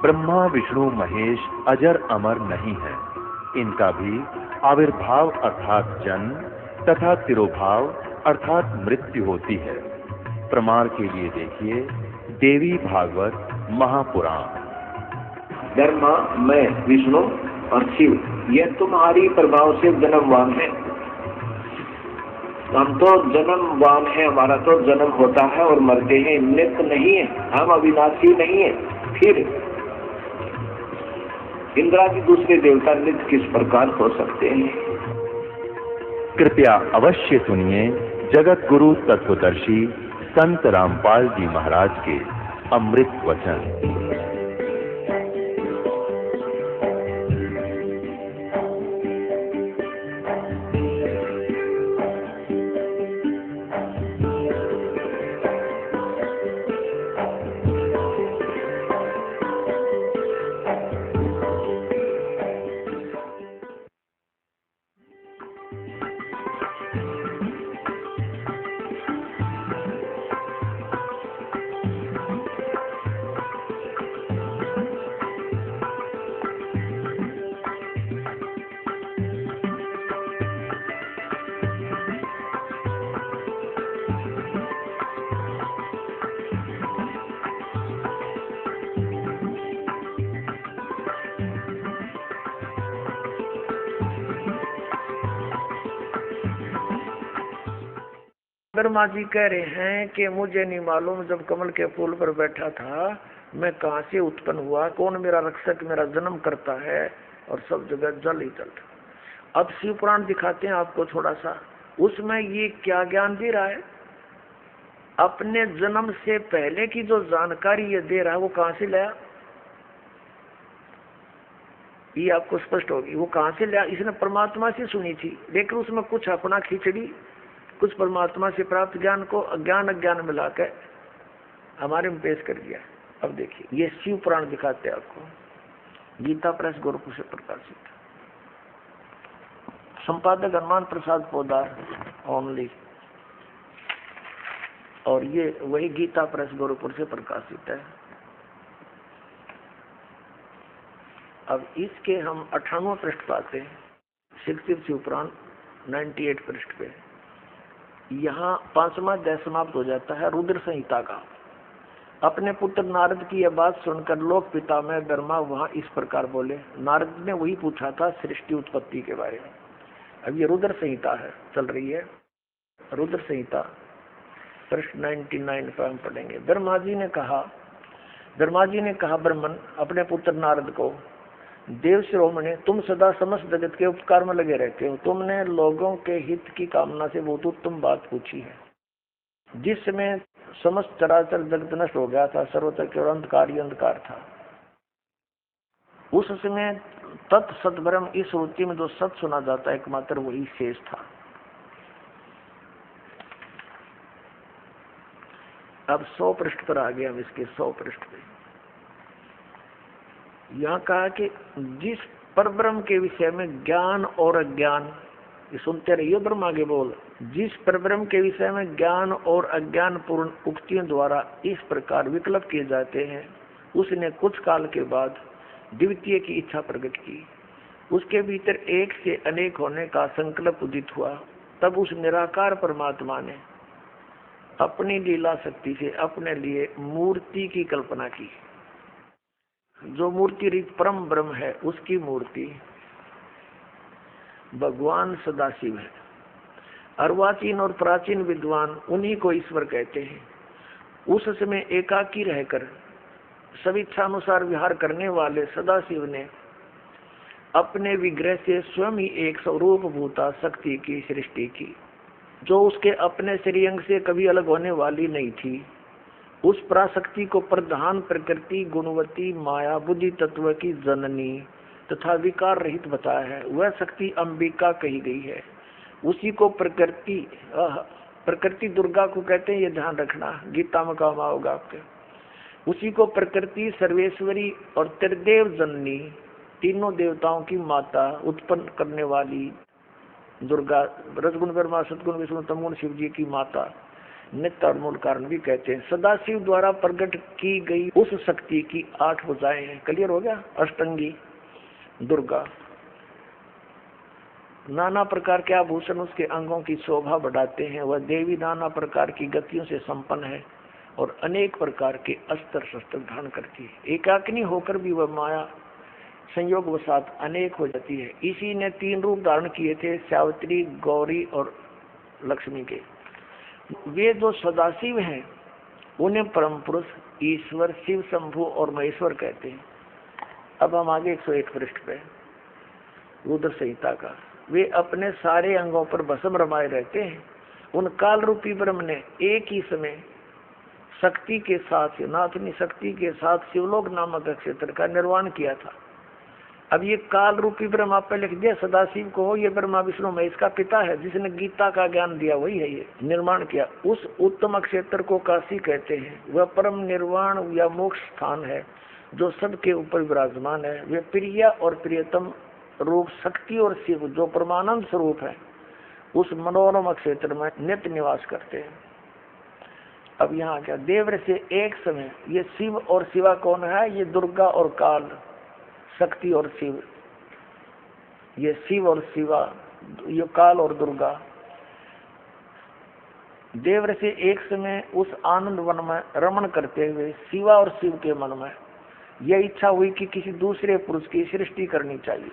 ब्रह्मा विष्णु महेश अजर अमर नहीं है, इनका भी आविर्भाव अर्थात जन्म तथा तिरोभाव अर्थात मृत्यु होती है। प्रमाण के लिए देखिए देवी भागवत महापुराण। ब्रह्मा, मैं, विष्णु और शिव, यह तुम्हारी प्रभाव से जन्मवान है। हम तो जन्मवान है, हमारा तो जन्म होता है और मरते हैं, मृत नहीं है, हम अविनाशी नहीं है। फिर इंद्रादि दूसरे देवता नित्य किस प्रकार हो सकते हैं? कृपया अवश्य सुनिए जगत गुरु तत्वदर्शी संत रामपाल जी महाराज के अमृत वचन। ब्रह्मा जी कह रहे हैं कि मुझे नहीं मालूम जब कमल के फूल पर बैठा था मैं कहां से उत्पन्न हुआ, कौन मेरा रक्षक मेरा जन्म करता है, और सब जगह जल ही जल। अब शिव पुराण दिखाते हैं आपको थोड़ा सा, उसमें ये क्या ज्ञान दे रहा है, अपने जन्म से पहले की जो जानकारी ये दे रहा है वो कहां से लाया, ये आपको स्पष्ट होगी। वो कहां से लाया, इसने परमात्मा से सुनी थी, लेकिन उसमें कुछ अपना खिचड़ी, कुछ परमात्मा से प्राप्त ज्ञान को अज्ञान अज्ञान मिलाकर हमारे में पेश कर दिया। अब देखिए ये शिव पुराण दिखाते हैं आपको, गीता प्रेस गोरखपुर से प्रकाशित, संपादक हनुमान प्रसाद पोदार ओनली, और ये वही गीता प्रेस गोरखपुर से प्रकाशित है। अब इसके हम 98 पृष्ठ पाते हैं, शिव पुराण 98 पृष्ठ पे। यहाँ 5वां अध्याय समाप्त हो जाता है रुद्र संहिता का। अपने पुत्र नारद की यह बात सुनकर लोक पिता में ब्रह्मा वहां इस प्रकार बोले। नारद ने वही पूछा था सृष्टि उत्पत्ति के बारे में। अब ये रुद्र संहिता है, चल रही है रुद्र संहिता, पृष्ठ 99 पर हम पढ़ेंगे। ब्रह्मा जी ने कहा ब्रह्मन अपने पुत्र नारद को, देव शिरोमणि, तुम सदा समस्त जगत के उपकार में लगे रहते हो, तुमने लोगों के हित की कामना से बहुत उत्तम बात पूछी है। जिस समय समस्त चराचर जगत नष्ट हो गया था, सर्वत्र केवल अंधकार ही अंधकार था, उस समय तत् सतब्रह्म इस श्रुति में जो सत सुना जाता है एकमात्र वही शेष था। अब 100 पृष्ठ पर आ गए हम, इसके 100 पृष्ठ पे यहाँ कहा कि जिस परब्रह्म के विषय में ज्ञान और अज्ञान, ये सुनते रहिए ब्रह्मा आगे बोल, जिस परब्रह्म के विषय में ज्ञान और अज्ञान पूर्ण उक्तियों द्वारा इस प्रकार विकल्प किए जाते हैं, उसने कुछ काल के बाद द्वितीय की इच्छा प्रकट की। उसके भीतर एक से अनेक होने का संकल्प उदित हुआ। तब उस निराकार परमात्मा ने अपनी लीला शक्ति से अपने लिए मूर्ति की कल्पना की। जो मूर्ति रित परम ब्रह्म है उसकी मूर्ति भगवान सदाशिव है। अर्वाचीन और प्राचीन विद्वान उन्हीं को ईश्वर कहते हैं। उस समय एकाकी रहकर स्वेच्छानुसार विहार करने वाले सदाशिव ने अपने विग्रह से स्वयं ही एक स्वरूप भूता शक्ति की सृष्टि की, जो उसके अपने श्रीअंग से कभी अलग होने वाली नहीं थी। उस पराशक्ति को प्रधान प्रकृति गुणवती माया बुद्धि तत्व की जननी तथा विकार रहित बताया है। वह शक्ति अंबिका कही गई है। उसी को प्रकृति दुर्गा को कहते हैं, ये ध्यान रखना, गीता में काम होगा आपके। उसी को प्रकृति सर्वेश्वरी और त्रिदेव जननी, तीनों देवताओं की माता, उत्पन्न करने वाली दुर्गा, रजगुण ब्रह्मा सदगुण विष्णु तमगुण शिव जी की माता, नित्य और मूल कारण भी कहते हैं। सदाशिव द्वारा प्रकट की गई उस शक्ति की 8 भुजाएं हैं। क्लियर हो गया। अष्टंगी दुर्गा, नाना प्रकार के आभूषण उसके अंगों की शोभा बढ़ाते हैं। वह देवी नाना प्रकार की गतियों से संपन्न है और अनेक प्रकार के अस्त्र शस्त्र धारण करती है। एकाकिनी होकर भी वह माया संयोग वसात अनेक हो जाती है। इसी ने 3 रूप धारण किए थे, सावित्री, गौरी और लक्ष्मी के। वे जो सदाशिव हैं उन्हें परम पुरुष, ईश्वर, शिव, शंभु और महेश्वर कहते हैं। अब हम आगे 101 पृष्ठ पे रुद्र संहिता का। वे अपने सारे अंगों पर भस्म रमाए रहते हैं। उन काल रूपी ब्रह्म ने एक ही समय शक्ति के साथ, नाथनी शक्ति के साथ शिवलोक नामक क्षेत्र का निर्माण किया था। अब ये काल रूपी ब्रह्म आप पे लिख दिया सदाशिव को हो, ये ब्रह्मा विष्णु महेश का पिता है जिसने गीता का ज्ञान दिया, वही है ये निर्माण किया। उस उत्तम क्षेत्र को काशी कहते हैं। वह परम निर्वाण या मोक्ष स्थान है जो सबके ऊपर विराजमान है। वे प्रिय और प्रियतम रूप शक्ति और शिव जो परमानंद स्वरूप है उस मनोरम क्षेत्र में नित्य निवास करते हैं। अब यहाँ क्या, देवर से एक समय, ये शिव और शिवा कौन है? ये दुर्गा और काल, शक्ति और शिव। ये शिव और शिवा, ये काल और दुर्गा। देवर से एक समय उस आनंद वन में रमण करते हुए शिवा और शिव के मन में यह इच्छा हुई कि किसी दूसरे पुरुष की सृष्टि करनी चाहिए,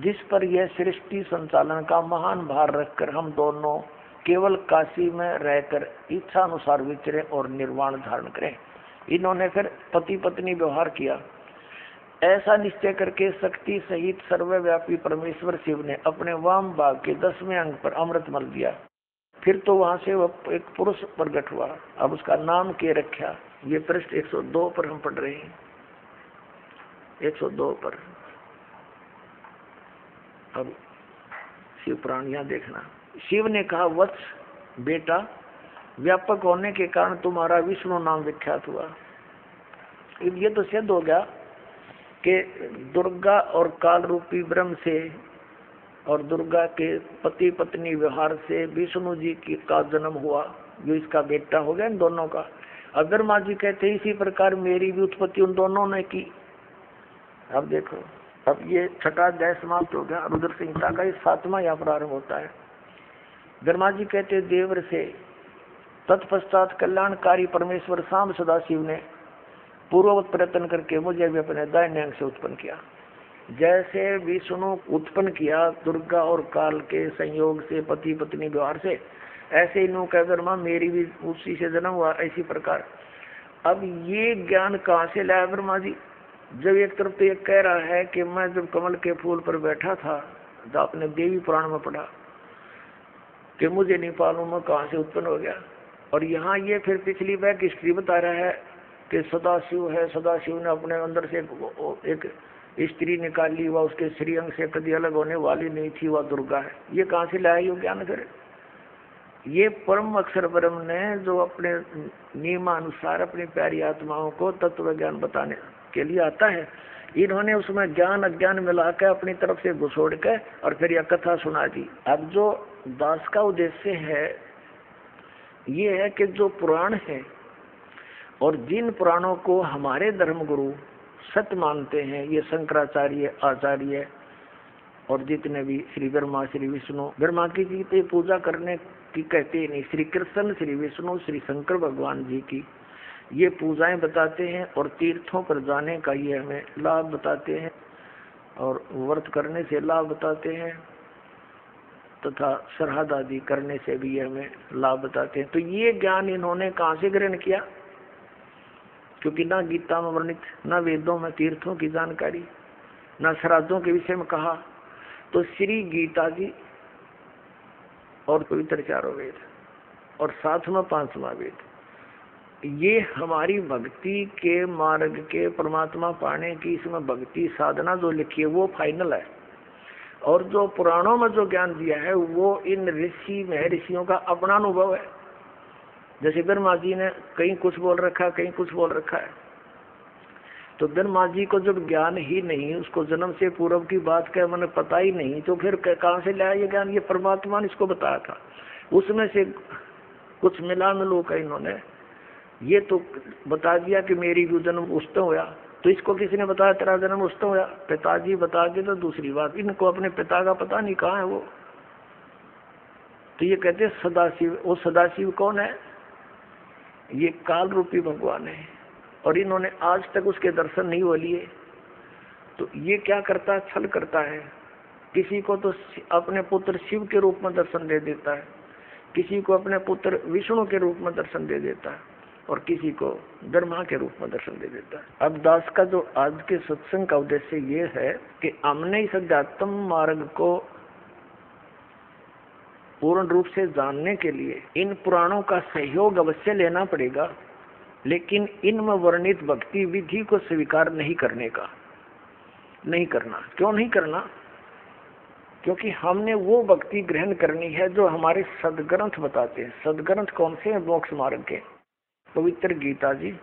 जिस पर यह सृष्टि संचालन का महान भार रखकर हम दोनों केवल काशी में रहकर इच्छा अनुसार विचरे और निर्वाण धारण करें। इन्होंने फिर पति पत्नी व्यवहार किया। ऐसा निश्चय करके शक्ति सहित सर्वव्यापी परमेश्वर शिव ने अपने वाम भाग के 10वें अंग पर अमृत मल दिया। फिर तो वहां से वह एक पुरुष प्रकट हुआ। अब उसका नाम के रखा। ये पृष्ठ 102 पर हम पढ़ रहे हैं। 102 पर अब शिव पुराण यहाँ देखना। शिव ने कहा, वत्स बेटा, व्यापक होने के कारण तुम्हारा विष्णु नाम विख्यात हुआ। ये तो सिद्ध हो गया कि दुर्गा और काल रूपी ब्रह्म से और दुर्गा के पति पत्नी व्यवहार से विष्णु जी की का जन्म हुआ, जो इसका बेटा हो गया इन दोनों का। अगर माँ जी कहते इसी प्रकार मेरी भी उत्पत्ति उन दोनों ने की। अब देखो, अब ये 6वां अध्याय समाप्त हो गया रुद्र संहिता का। ये 7वां यहाँ प्रारंभ होता है। ब्रह्मा जी कहते देवर से तत्पश्चात कल्याणकारी परमेश्वर सांब सदाशिव ने पूर्ववत प्रयत्न करके मुझे भी अपने दाहिने अंग से उत्पन्न किया। जैसे विष्णु उत्पन्न किया दुर्गा और काल के संयोग से, पति पत्नी व्यवहार से, ऐसे ही नो कह ब्रह्मा मेरी भी उसी से जन्म हुआ। इसी प्रकार अब ये ज्ञान कहाँ से लाया ब्रह्मा जी? जब एक तरफ तो ये कह रहा है कि मैं जब कमल के फूल पर बैठा था, तो आपने देवी पुराण में पढ़ा कि मुझे नहीं मालूम मैं कहाँ से उत्पन्न हो गया। और यहाँ ये फिर पिछली बैक हिस्ट्री बता रहा है कि सदाशिव है, सदाशिव ने अपने अंदर से एक स्त्री निकाली, वह उसके श्रीअंग से कभी अलग होने वाली नहीं थी, वह दुर्गा है। ये कहाँ से लाया ये ज्ञान? फिर ये परम अक्षर ब्रह्म ने जो अपने नियमानुसार अपनी प्यारी आत्माओं को तत्व ज्ञान बताने के लिए आता है, इन्होंने उसमें ज्ञान अज्ञान मिलाकर अपनी तरफ से घुसोड़ के और फिर यह कथा सुना दी। अब जो दास का उद्देश्य है ये है कि जो पुराण है और जिन पुराणों को हमारे धर्मगुरु सत्य मानते हैं, ये शंकराचार्य, आचार्य और जितने भी श्री ब्रह्मा, श्री विष्णु, ब्रह्मा की जी पे पूजा करने की कहते ही नहीं, श्री कृष्ण, श्री विष्णु, श्री शंकर भगवान जी की ये पूजाएं बताते हैं और तीर्थों पर जाने का ये हमें लाभ बताते हैं और व्रत करने से लाभ बताते हैं तथा श्राद्ध आदि करने से भी ये हमें लाभ बताते हैं। तो ये ज्ञान इन्होंने कहाँ से ग्रहण किया? क्योंकि ना गीता में वर्णित, ना वेदों में तीर्थों की जानकारी, ना श्राद्धों के विषय में कहा। तो श्री गीता जी और पवित्र चारों वेद और साथ में 5वां वेद, ये हमारी भक्ति के मार्ग के परमात्मा पाने की इसमें भक्ति साधना जो लिखी है वो फाइनल है। और जो पुराणों में जो ज्ञान दिया है वो इन ऋषि महर्षियों का अपना अनुभव है। जैसे ब्रह्मा जी ने कहीं कुछ बोल रखा है, कहीं कुछ बोल रखा है। तो ब्रह्मा जी को जब ज्ञान ही नहीं, उसको जन्म से पूर्व की बात का मैंने पता ही नहीं, तो फिर कहाँ से लाया ये ज्ञान? ये परमात्मा ने इसको बताया था। उसमें से कुछ मिला मिलू का इन्होंने ये तो बता दिया कि मेरी भी जन्म उससे होया, तो इसको किसी ने बताया तेरा जन्म उससे होया, पिताजी बता दे तो दूसरी बात, इनको अपने पिता का पता नहीं कहाँ है वो। तो ये कहते सदाशिव, वो सदाशिव कौन है? ये काल रूपी भगवान है, और इन्होंने आज तक उसके दर्शन नहीं हो लिए। तो ये क्या करता है? छल करता है। किसी को तो अपने पुत्र शिव के रूप में दर्शन दे देता है, किसी को अपने पुत्र विष्णु के रूप में दर्शन दे देता है, और किसी को ब्रह्मा के रूप में दर्शन दे देता है। अब दास का जो आज के सत्संग का उद्देश्य ये है कि हमने इस अध्यात्म मार्ग को पूर्ण रूप से जानने के लिए इन पुराणों का सहयोग अवश्य लेना पड़ेगा, लेकिन इनमें वर्णित भक्ति विधि को स्वीकार नहीं करने का, नहीं करना। क्यों नहीं करना? क्योंकि हमने वो भक्ति ग्रहण करनी है जो हमारे सदग्रंथ बताते हैं। सदग्रंथ कौन से हैं? मोक्ष मार्ग के। पवित्र गीता जी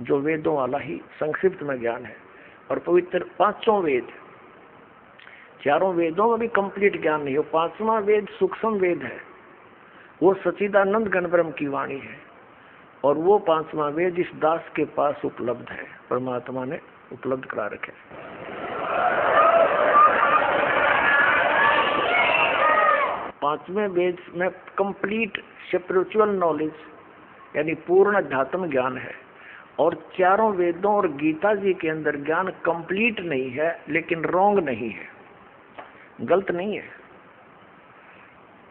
जो वेदों वाला ही संक्षिप्त में ज्ञान है, और पवित्र पांचों वेद, चारों वेदों में भी कंप्लीट ज्ञान नहीं हो। पांचवा वेद सूक्ष्म वेद है, वो सच्चिदानंद घन ब्रह्म की वाणी है, और वो पांचवा वेद इस दास के पास उपलब्ध है, परमात्मा ने उपलब्ध करा रखे। पांचवें वेद में कंप्लीट स्पिरिचुअल नॉलेज यानी पूर्ण अध्यात्म ज्ञान है, और चारों वेदों और गीता जी के अंदर ज्ञान कंप्लीट नहीं है, लेकिन रॉन्ग नहीं है, गलत नहीं है।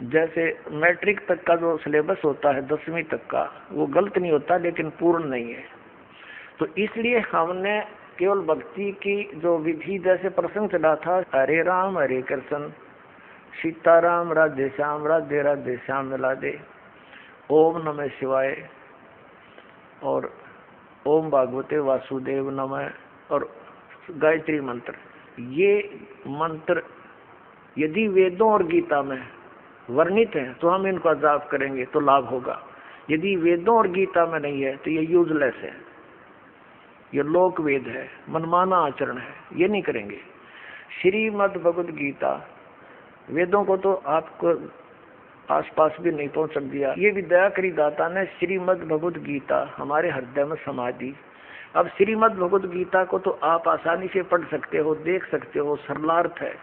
जैसे मैट्रिक तक का जो सिलेबस होता है 10वीं तक का, वो गलत नहीं होता लेकिन पूर्ण नहीं है। तो इसलिए हमने केवल भक्ति की जो विधि, जैसे प्रसंग चला था हरे राम हरे कृष्ण सीताराम राधे श्याम राधे राधे श्याम मिला दे, ओम नमः शिवाय और ओम भागवते वासुदेव नमः और गायत्री मंत्र, ये मंत्र यदि वेदों और गीता में वर्णित है तो हम इनको जाप करेंगे तो लाभ होगा। यदि वेदों और गीता में नहीं है तो ये यूजलेस है, ये लोक वेद है, मनमाना आचरण है, ये नहीं करेंगे। श्रीमद् भगवद गीता वेदों को तो आपको आसपास भी नहीं पहुंच दिया, ये भी दया करी दाता ने श्रीमद् भगवद गीता हमारे हृदय में समा दी। अब श्रीमद् भगवद गीता को तो आप आसानी से पढ़ सकते हो, देख सकते हो, सरलार्थ है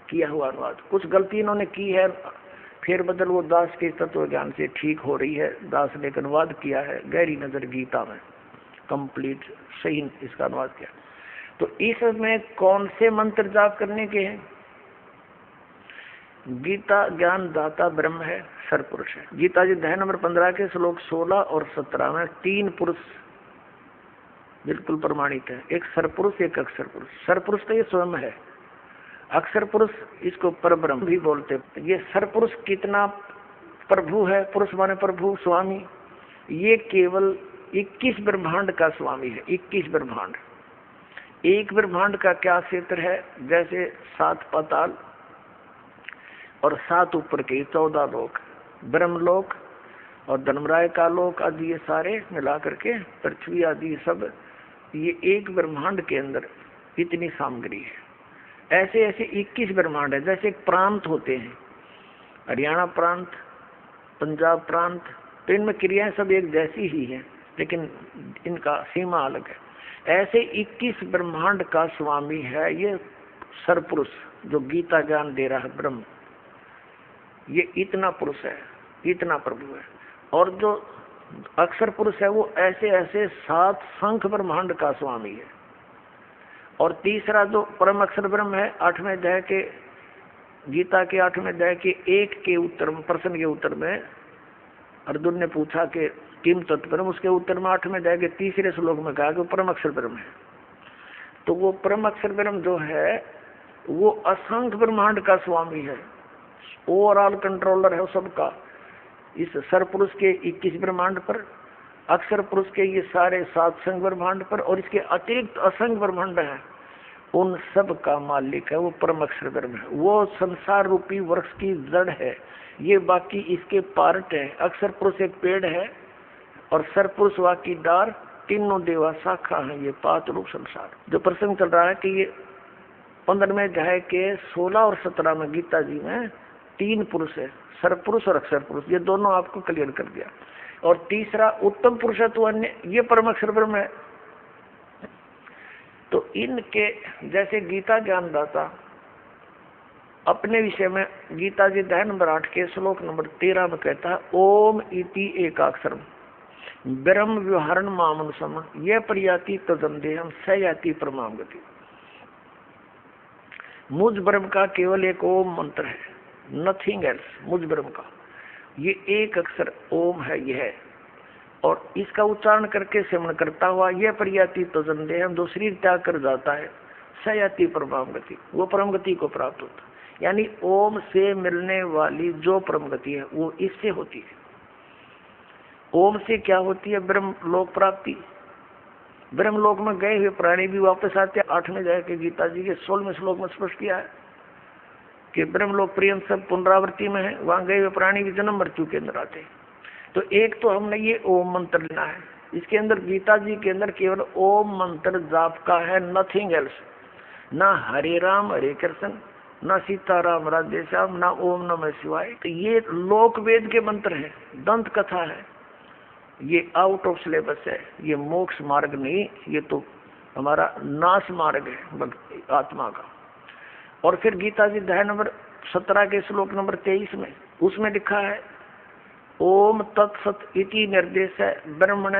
किया हुआ अनुवाद। कुछ गलती इन्होंने की है, फेर बदल वो दास के तत्व ज्ञान से ठीक हो रही है। दास ने एक अनुवाद किया है गहरी नजर गीता में, कंप्लीट सही इसका अनुवाद किया। तो इसमें कौन से मंत्र जाप करने के हैं? गीता ज्ञान दाता ब्रह्म है, सरपुरुष है। गीता जी अध्याय नंबर 15 के श्लोक 16 और 17 में 3 पुरुष बिल्कुल प्रमाणित है, एक सरपुरुष एक अक्षर पुरुष। सरपुरुष तो ये स्वयं है, अक्षर पुरुष इसको परब्रह्म भी बोलते। ये सरपुरुष कितना प्रभु है, पुरुष माने प्रभु स्वामी, ये केवल 21 ब्रह्मांड का स्वामी है। 21 ब्रह्मांड, एक ब्रह्मांड का क्या क्षेत्र है? जैसे 7 पाताल और 7 ऊपर के 14 लोक, ब्रह्मलोक और धर्मराय का लोक आदि, ये सारे मिला करके पृथ्वी आदि सब, ये एक ब्रह्मांड के अंदर इतनी सामग्री है। ऐसे ऐसे 21 ब्रह्मांड है। जैसे प्रांत होते हैं, हरियाणा प्रांत, पंजाब प्रांत, तो इनमें क्रियाएं सब एक जैसी ही हैं, लेकिन इनका सीमा अलग है। ऐसे 21 ब्रह्मांड का स्वामी है ये सरपुरुष जो गीता ज्ञान दे रहा है ब्रह्म। ये इतना पुरुष है, इतना प्रभु है। और जो अक्षर पुरुष है वो ऐसे ऐसे 7 शंख ब्रह्मांड का स्वामी है। और तीसरा जो परम अक्षर ब्रह्म है, 8वें अध्याय के गीता के 8वें अध्याय के 1 के उत्तर में, प्रश्न के उत्तर में अर्जुन ने पूछा कि किम तत्परम, उसके उत्तर में 8वें अध्याय के 3रे श्लोक में कहा कि वो परम अक्षर ब्रह्म है। तो वो परम अक्षर ब्रह्म जो है वो असंख्य ब्रह्मांड का स्वामी है, ओवरऑल कंट्रोलर है सबका। इस सरपुरुष के 21 ब्रह्मांड पर, अक्षर पुरुष के ये सारे 7 संघ ब्रह्मांड पर, और इसके अतिरिक्त असंख्य ब्रह्मांड हैं, उन सब का मालिक है वो परम अक्षर ब्रह्म है। वो संसार रूपी वृक्ष की जड़ है, ये बाकी इसके पार्ट है। अक्षर पुरुष एक पेड़ है और सरपुरुष वा की डार, तीनों देवा शाखा है, ये 5 रूप संसार। जो प्रसंग चल रहा है कि ये 15वें अध्याय के 16 और 17 में गीता जी में तीन पुरुष है, सर्वपुरुष और अक्षर पुरुष, ये दोनों आपको क्लियर कर दिया। और तीसरा उत्तम पुरुषत्व अन्य, ये परम अक्षर ब्रह्म है। तो इनके जैसे गीता ज्ञानदाता अपने विषय में गीता जी अध्याय नंबर 8 के श्लोक नंबर 13 में कहता है, ओम इति एकाक्षरम ब्रह्म व्यवहारण मामनुसम यह प्रयाति तदंदेहम स याति परमाम गति। मुझ ब्रह्म का केवल एक ओम मंत्र है, नथिंग एल्स। मुझ ब्रह्म का ये एक अक्षर ओम है यह, और इसका उच्चारण करके सिमरण करता हुआ यह प्रयाति तदंदेहम जो शरीर त्याग कर जाता है, स याति परमाम गति, वो परम गति को प्राप्त होता है। यानी ओम से मिलने वाली जो परम गति है वो इससे होती है। ओम से क्या होती है? ब्रह्म लोक प्राप्ति। ब्रह्म लोक में गए हुए प्राणी भी वापस आते हैं। 8वें अध्याय के गीता जी के 16वें श्लोक में स्पष्ट किया है कि ब्रह्म लोक पर्यंत सब पुनरावृत्ति में है, वहां गए हुए प्राणी भी जन्म मृत्यु के अंदर आते हैं। तो एक तो हमने ये ओम मंत्र लेना है, इसके अंदर गीता जी के अंदर केवल ओम मंत्र जाप का है, नथिंग एल्स। ना हरे राम हरे कृष्ण, ना सीताराम राधे श्याम, ना ओम नमः शिवाय। तो ये लोक वेद के मंत्र हैं, दंत कथा है, ये आउट ऑफ सिलेबस है, ये मोक्ष मार्ग नहीं, ये तो हमारा नाश मार्ग है आत्मा का। और फिर गीता जी अध्याय नंबर 17 के श्लोक नंबर 23 में उसमें लिखा है, ओम तत्सत इति निर्देश है ब्रह्मण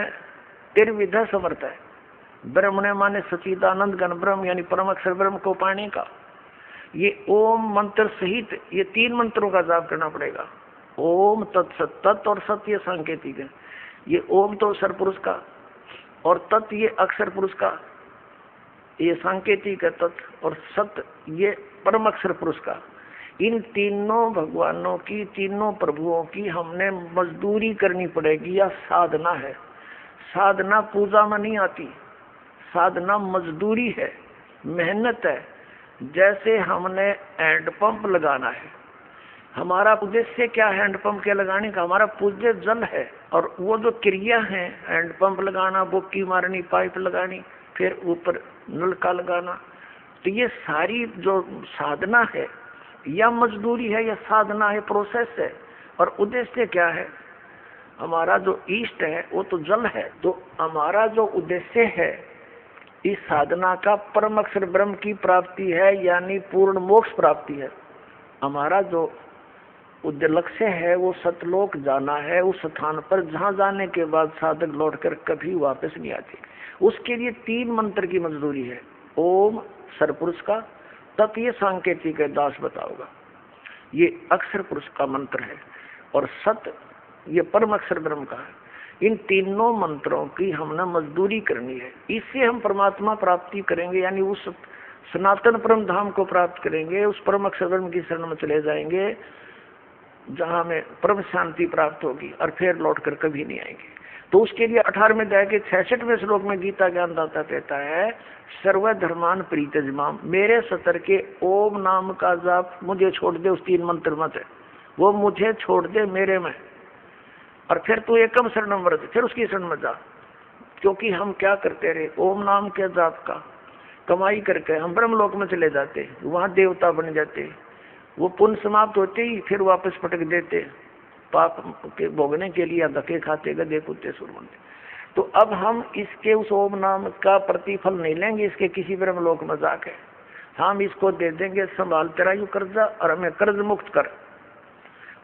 त्रिविध समर्थ है। ब्रह्मण माने सच्चिदानंद घन ब्रह्म, यानी परम अक्षर ब्रह्म को पाने का। ये ओम मंत्र सहित ये 3 मंत्रों का जाप करना पड़ेगा। ओम तत्सत, तत् और सत ये सांकेतिक है। ये ओम तो अक्षर पुरुष का, और तत् ये अक्षर पुरुष का, ये सांकेतिक है तत्, और सत ये परम अक्षर पुरुष का। इन तीनों भगवानों की, तीनों प्रभुओं की हमने मजदूरी करनी पड़ेगी, या साधना है। साधना पूजा में नहीं आती, साधना मजदूरी है, मेहनत है। जैसे हमने हैंडपंप लगाना है, हमारा उद्देश्य क्या है हैंडपंप के लगाने का? हमारा पूज्य जल है, और वो जो क्रिया है हैंडपंप लगाना, बोकी मारनी, पाइप लगानी, फिर ऊपर नलका लगाना, तो ये सारी जो साधना है या मजदूरी है या साधना है, प्रोसेस है। और उद्देश्य क्या है? हमारा जो इष्ट है वो तो जल है। तो हमारा जो उद्देश्य है इस साधना का परम अक्षर ब्रह्म की प्राप्ति है, यानी पूर्ण मोक्ष प्राप्ति है। हमारा जो लक्ष्य है वो सतलोक जाना है, उस स्थान पर जहाँ जाने के बाद साधक लौटकर कभी वापस नहीं आते। उसके लिए 3 मंत्र की मजदूरी है। ओम सरपुरुष का, तत् ये सांकेतिक है, दास बताओगा, ये अक्षर पुरुष का मंत्र है, और सत ये परम अक्षर ब्रह्म का है। इन तीनों मंत्रों की हमने मजदूरी करनी है, इससे हम परमात्मा प्राप्ति करेंगे, यानी उस सनातन परम धाम को प्राप्त करेंगे, उस परम अक्षर ब्रह्म की शरण में चले जाएंगे जहाँ हमें परम शांति प्राप्त होगी, और फिर लौटकर कभी नहीं आएंगे। तो उसके लिए 18वें अध्याय के 66वें श्लोक में गीता ज्ञानदाता कहता है, सर्वधर्मान प्रीतजमाम, मेरे सतर के ओम नाम का जाप मुझे छोड़ दे, उस 3 मंत्र मत है वो मुझे छोड़ दे मेरे में, और फिर तू एकम शरणम व्रत, फिर उसकी शरण में जा। क्योंकि हम क्या करते रहे, ओम नाम के जाप का कमाई करके हम ब्रह्मलोक में चले जाते, वहाँ देवता बन जाते, वो पुण्य समाप्त होते ही फिर वापस पटक देते, पाप के भोगने के लिए धक्के खाते, गधे कुत्ते सुर बनते। तो अब हम इसके उस ओम नाम का प्रतिफल नहीं लेंगे, इसके किसी ब्रह्मलोक में जाके हम इसको दे देंगे, संभाल तेरा यू कर्जा और हमें कर्ज मुक्त कर।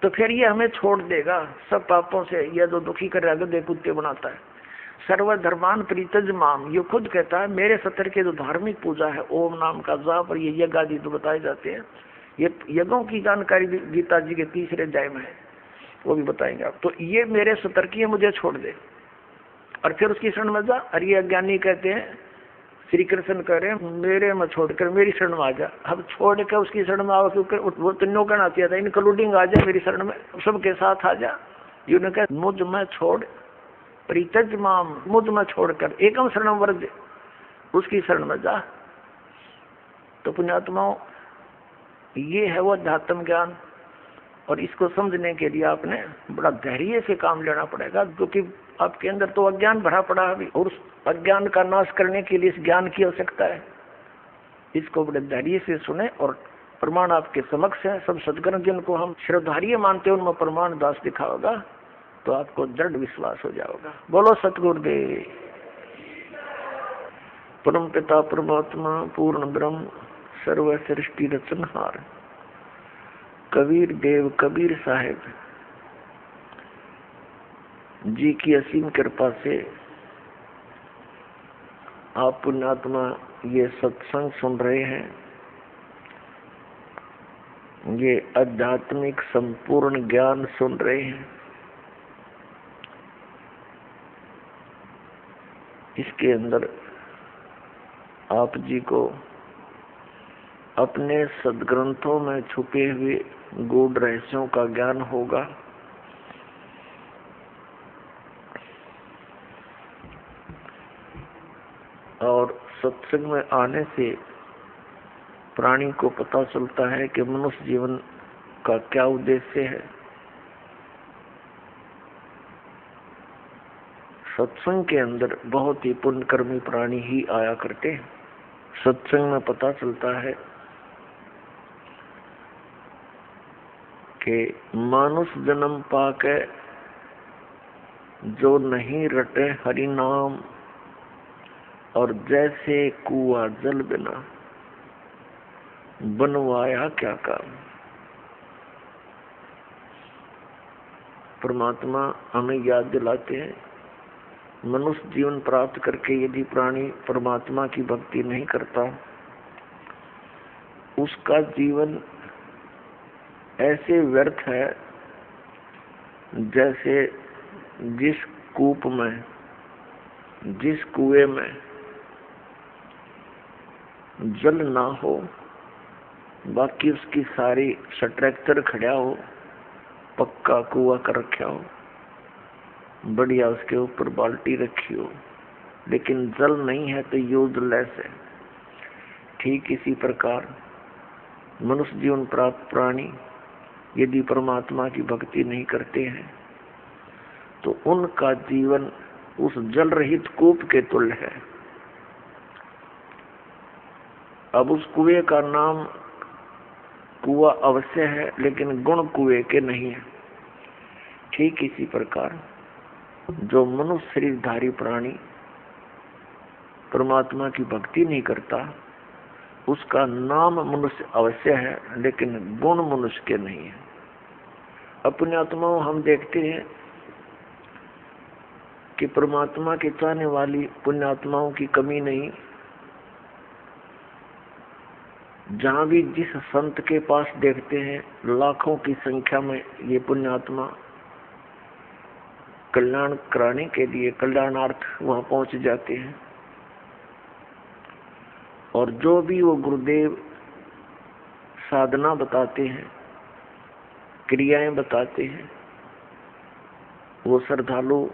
तो फिर ये हमें छोड़ देगा सब पापों से, यह जो दुखी कर रहा गधे कुत्ते बनाता है। सर्वधर्मान प्रीतज माम, ये खुद कहता है मेरे सतर के जो धार्मिक पूजा है ओम नाम का जाप, और ये यज्ञ आदि तो बताए जाते हैं, ये यज्ञों की जानकारी गीता जी के 3रे अध्याय में है, वो भी बताएंगे आप। तो ये मेरे सतर की है, मुझे छोड़ दे और फिर उसकी शरण में जा। और ये अज्ञानी कहते हैं, श्री कृष्ण कह रहे हैं मेरे में छोड़कर मेरी शरण में आ जा। अब छोड़ के उसकी शरण में आओ, क्योंकि वो तीनों कहना चाहिए था, इंक्लूडिंग आ जा मेरी शरण में, सबके साथ आ जा। यूँ कह मुझ में छोड़, प्रीतज माम, मुझ में छोड़कर एकम शरणम व्रज, उसकी शरण में जा। तो पुण्यात्माओं, ये है वो अध्यात्म ज्ञान, और इसको समझने के लिए आपने बड़ा धैर्य से काम लेना पड़ेगा, क्योंकि आपके अंदर तो अज्ञान भरा पड़ा है, और उस अज्ञान का नाश करने के लिए इस ज्ञान की आवश्यकता है। इसको बड़े धैर्य से सुने और प्रमाण आपके समक्ष है। सब सदगुरु जिनको हम श्रद्धार्य मानते हैं उनमें प्रमाण दास दिखा होगा तो आपको दृढ़ विश्वास हो जाएगा। बोलो सतगुरुदेव। परम पिता परमात्मा पूर्ण ब्रह्म सर्व सृष्टि रचनहार कबीर देव कबीर साहेब जी की असीम कृपा से आप पुण्यात्मा ये सत्संग सुन रहे हैं। ये आध्यात्मिक संपूर्ण ज्ञान सुन रहे हैं। इसके अंदर आप जी को अपने सदग्रंथों में छुपे हुए गूढ़ रहस्यों का ज्ञान होगा। और सत्संग में आने से प्राणी को पता चलता है कि मनुष्य जीवन का क्या उद्देश्य है। सत्संग के अंदर बहुत ही पुण्यकर्मी प्राणी ही आया करते हैं। सत्संग में पता चलता है कि मानुष जन्म पाके जो नहीं रटे हरि नाम और जैसे कुआं जल बिना बनवाया क्या काम। परमात्मा हमें याद दिलाते हैं मनुष्य जीवन प्राप्त करके यदि प्राणी परमात्मा की भक्ति नहीं करता उसका जीवन ऐसे व्यर्थ है जैसे जिस कूप में जिस कुएं में जल ना हो बाकी उसकी सारी स्ट्रक्चर खड़ा हो पक्का कुआं कर रखा हो बढ़िया उसके ऊपर बाल्टी रखी हो लेकिन जल नहीं है तो यूजलेस है। ठीक इसी प्रकार मनुष्य जीवन प्राप्त प्राणी यदि परमात्मा की भक्ति नहीं करते हैं तो उनका जीवन उस जल रहित कूप के तुल्य है। अब उस कुएं का नाम कुआं अवश्य है लेकिन गुण कुएं के नहीं है। ठीक इसी प्रकार जो मनुष्य शरीरधारी प्राणी परमात्मा की भक्ति नहीं करता उसका नाम मनुष्य अवश्य है लेकिन गुण मनुष्य के नहीं है। अपने आत्माओं हम देखते हैं कि परमात्मा के चाहने वाली पुण्यात्माओं की कमी नहीं। जहां भी जिस संत के पास देखते हैं लाखों की संख्या में ये पुण्यात्मा कल्याण कराने के लिए कल्याणार्थ वहां पहुंच जाते हैं। और जो भी वो गुरुदेव साधना बताते हैं क्रियाएं बताते हैं वो श्रद्धालु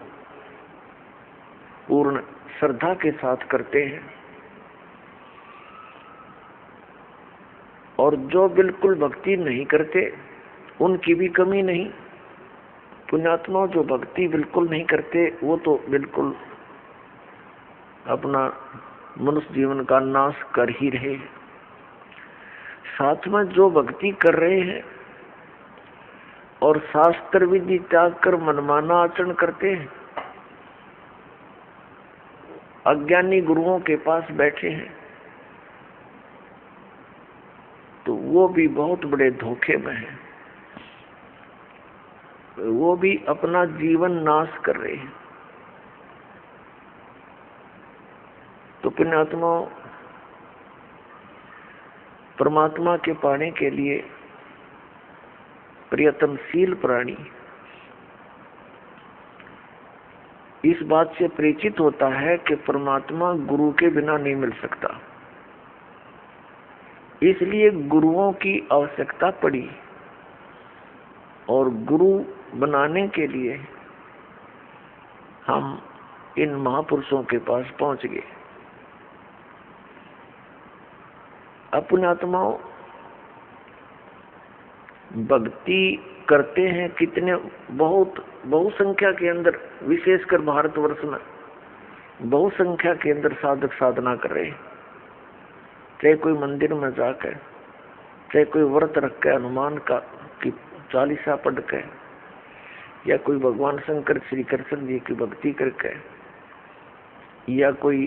पूर्ण श्रद्धा के साथ करते हैं। और जो बिल्कुल भक्ति नहीं करते उनकी भी कमी नहीं। पुण्यात्मा जो भक्ति बिल्कुल नहीं करते वो तो बिल्कुल अपना मनुष्य जीवन का नाश कर ही रहे। साथ में जो भक्ति कर रहे हैं और शास्त्र विधि त्याग कर मनमाना आचरण करते हैं अज्ञानी गुरुओं के पास बैठे हैं तो वो भी बहुत बड़े धोखे में है। वो भी अपना जीवन नाश कर रहे हैं। तो पुण्यात्मा परमात्मा के पाने के लिए प्रयत्नशील प्राणी इस बात से परिचित होता है कि परमात्मा गुरु के बिना नहीं मिल सकता। इसलिए गुरुओं की आवश्यकता पड़ी और गुरु बनाने के लिए हम इन महापुरुषों के पास पहुंच गए। अपने आत्माओं भक्ति करते हैं कितने बहुसंख्या के अंदर विशेषकर भारतवर्ष में बहुसंख्या के अंदर साधक साधना कर रहे हैं। चाहे कोई मंदिर में जाकर चाहे कोई व्रत रख के हनुमान का की चालीसा पढ़ के, या कोई भगवान शंकर श्री कृष्ण जी की भक्ति करके, या कोई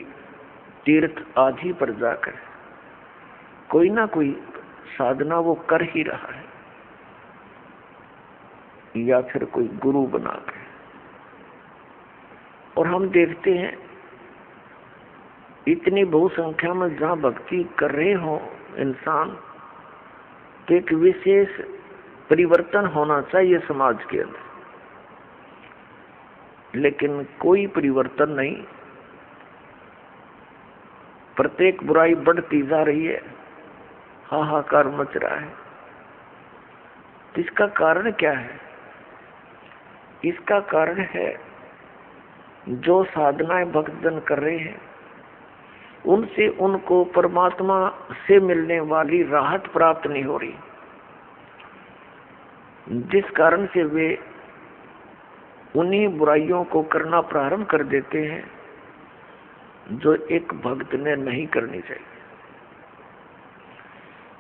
तीर्थ आदि पर जाकर कोई ना कोई साधना वो कर ही रहा है, या फिर कोई गुरु बना के। और हम देखते हैं इतनी बहुसंख्या में जहाँ भक्ति कर रहे हो इंसान, तो एक विशेष परिवर्तन होना चाहिए समाज के अंदर, लेकिन कोई परिवर्तन नहीं। प्रत्येक बुराई बढ़ती जा रही है, हाहाकार मच रहा है। इसका कारण क्या है? इसका कारण है जो साधनाएं भक्तजन कर रहे हैं उनसे उनको परमात्मा से मिलने वाली राहत प्राप्त नहीं हो रही, जिस कारण से वे उन्हीं बुराइयों को करना प्रारंभ कर देते हैं जो एक भक्त ने नहीं करनी चाहिए।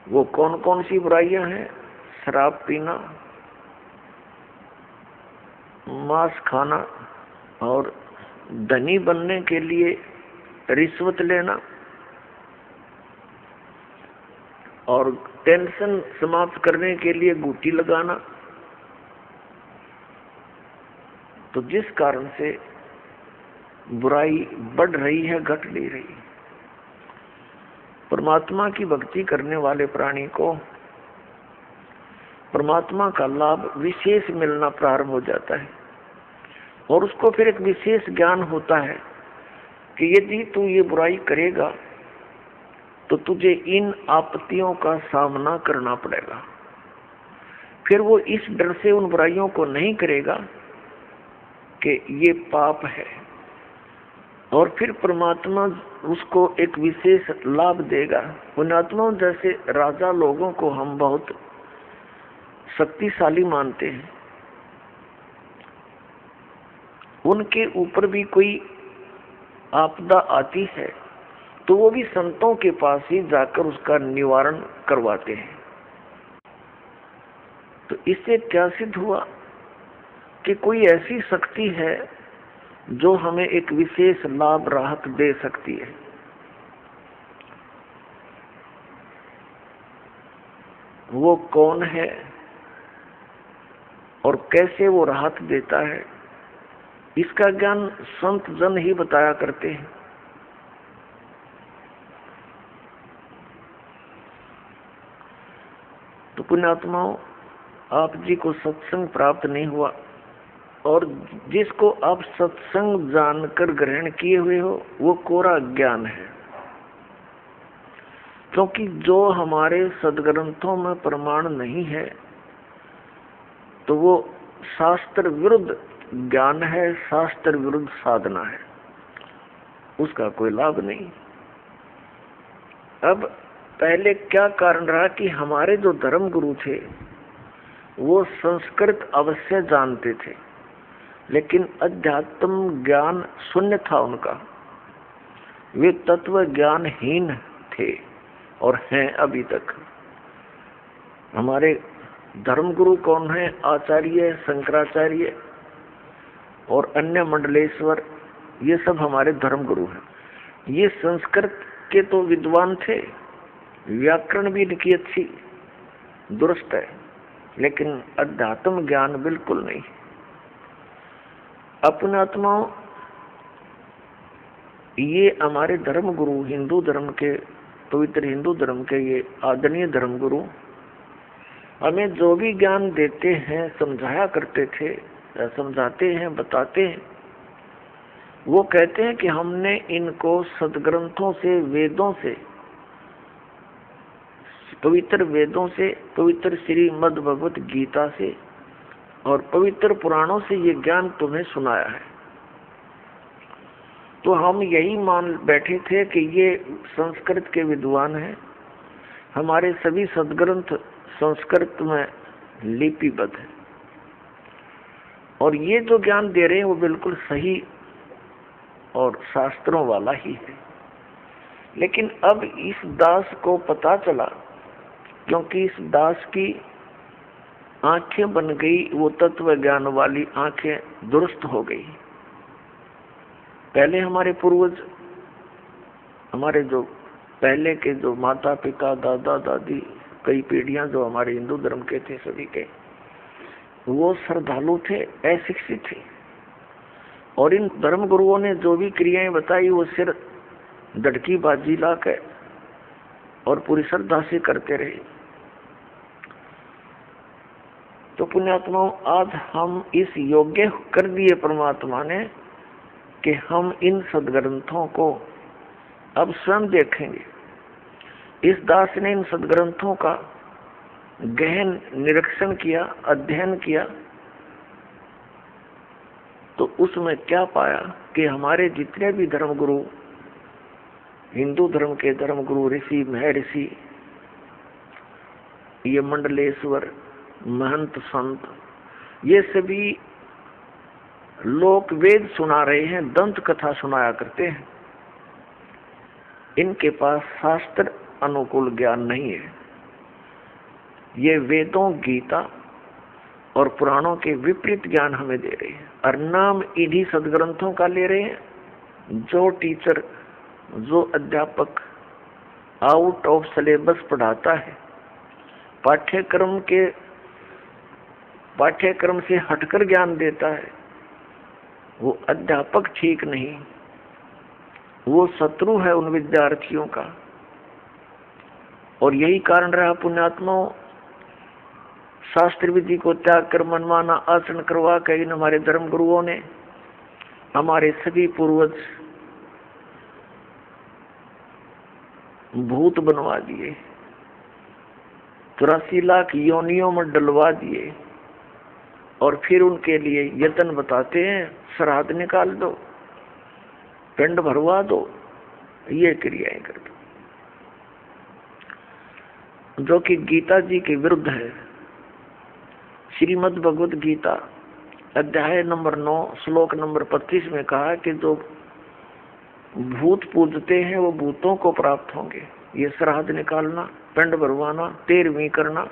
वो कौन कौन सी बुराइयां हैं? शराब पीना, मांस खाना, और धनी बनने के लिए रिश्वत लेना, और टेंशन समाप्त करने के लिए गुटी लगाना। तो जिस कारण से बुराई बढ़ रही है, घट नहीं रही। परमात्मा की भक्ति करने वाले प्राणी को परमात्मा का लाभ विशेष मिलना प्रारंभ हो जाता है, और उसको फिर एक विशेष ज्ञान होता है कि यदि तू ये बुराई करेगा तो तुझे इन आपत्तियों का सामना करना पड़ेगा। फिर वो इस डर से उन बुराइयों को नहीं करेगा कि ये पाप है, और फिर परमात्मा उसको एक विशेष लाभ देगा। पुण्यात्मा जैसे राजा लोगों को हम बहुत शक्तिशाली मानते हैं, उनके ऊपर भी कोई आपदा आती है तो वो भी संतों के पास ही जाकर उसका निवारण करवाते हैं। तो इससे क्या सिद्ध हुआ कि कोई ऐसी शक्ति है जो हमें एक विशेष लाभ राहत दे सकती है। वो कौन है और कैसे वो राहत देता है, इसका ज्ञान संत जन ही बताया करते हैं। तो पुण्यात्माओं, आप जी को सत्संग प्राप्त नहीं हुआ, और जिसको आप सत्संग जानकर ग्रहण किए हुए हो वो कोरा ज्ञान है। क्योंकि जो हमारे सदग्रंथों में प्रमाण नहीं है तो वो शास्त्र विरुद्ध ज्ञान है, शास्त्र विरुद्ध साधना है, उसका कोई लाभ नहीं। अब पहले क्या कारण रहा कि हमारे जो धर्म गुरु थे वो संस्कृत अवश्य जानते थे, लेकिन अध्यात्म ज्ञान शून्य था उनका। वे तत्व ज्ञानहीन थे और हैं अभी तक। हमारे धर्मगुरु कौन है? आचार्य, शंकराचार्य और अन्य मंडलेश्वर, ये सब हमारे धर्मगुरु हैं। ये संस्कृत के तो विद्वान थे, व्याकरण भी इनकी अच्छी दुरुस्त है, लेकिन अध्यात्म ज्ञान बिल्कुल नहीं। अपने आत्माओं, ये हमारे धर्म गुरु, हिंदू धर्म के, पवित्र हिंदू धर्म के ये आदरणीय धर्म गुरु हमें जो भी ज्ञान देते हैं, समझाया करते थे, समझाते हैं, बताते हैं, वो कहते हैं कि हमने इनको सदग्रंथों से, वेदों से, पवित्र वेदों से, पवित्र श्रीमद् भगवत गीता से और पवित्र पुराणों से ये ज्ञान तुम्हें सुनाया है। तो हम यही मान बैठे थे कि ये संस्कृत के विद्वान हैं, हमारे सभी सदग्रंथ संस्कृत में लिपिबद्ध है, और ये जो ज्ञान दे रहे हैं वो बिल्कुल सही और शास्त्रों वाला ही है। लेकिन अब इस दास को पता चला क्योंकि इस दास की आंखें बन गई, वो तत्व ज्ञान वाली आंखें दुरुस्त हो गई। पहले हमारे पूर्वज, हमारे जो पहले के जो माता पिता, दादा दादी, कई पीढ़ियां जो हमारे हिंदू धर्म के थे, सभी के वो श्रद्धालु थे, अशिक्षित थे, और इन धर्म गुरुओं ने जो भी क्रियाएं बताई वो सिर डटकी बाजी ला के और पूरी श्रद्धा से करते रहे। तो पुण्यात्माओं, आज हम इस योग्य कर दिए परमात्मा ने कि हम इन सदग्रंथों को अब स्वयं देखेंगे। इस दास ने इन सदग्रंथों का गहन निरीक्षण किया, अध्ययन किया, तो उसमें क्या पाया कि हमारे जितने भी धर्मगुरु, हिंदू धर्म के धर्मगुरु, ऋषि, महर्षि, ये मंडलेश्वर, महंत, संत, ये सभी लोक वेद सुना रहे हैं, दंत कथा सुनाया करते हैं। इनके पास शास्त्र अनुकूल ज्ञान नहीं है। ये वेदों, गीता और पुराणों के विपरीत ज्ञान हमें दे रहे हैं, और नाम इन्हीं सदग्रंथों का ले रहे हैं। जो टीचर, जो अध्यापक आउट ऑफ सिलेबस पढ़ाता है, पाठ्यक्रम से हटकर ज्ञान देता है, वो अध्यापक ठीक नहीं, वो शत्रु है उन विद्यार्थियों का। और यही कारण रहा पुण्यात्माओं, शास्त्र विधि को त्याग कर मनमाना आचरण करवा कर इन हमारे धर्म गुरुओं ने हमारे सभी पूर्वज भूत बनवा दिए, 84 लाख योनियों में डलवा दिए, और फिर उनके लिए यत्न बताते हैं, श्राद्ध निकाल दो, पिंड भरवा दो, ये क्रियाएं कर दो, जो कि गीता जी के विरुद्ध है। श्रीमद् भगवद गीता अध्याय नंबर 9 श्लोक नंबर 25 में कहा कि जो भूत पूजते हैं वो भूतों को प्राप्त होंगे। ये श्राद्ध निकालना, पिंड भरवाना, 13वीं करना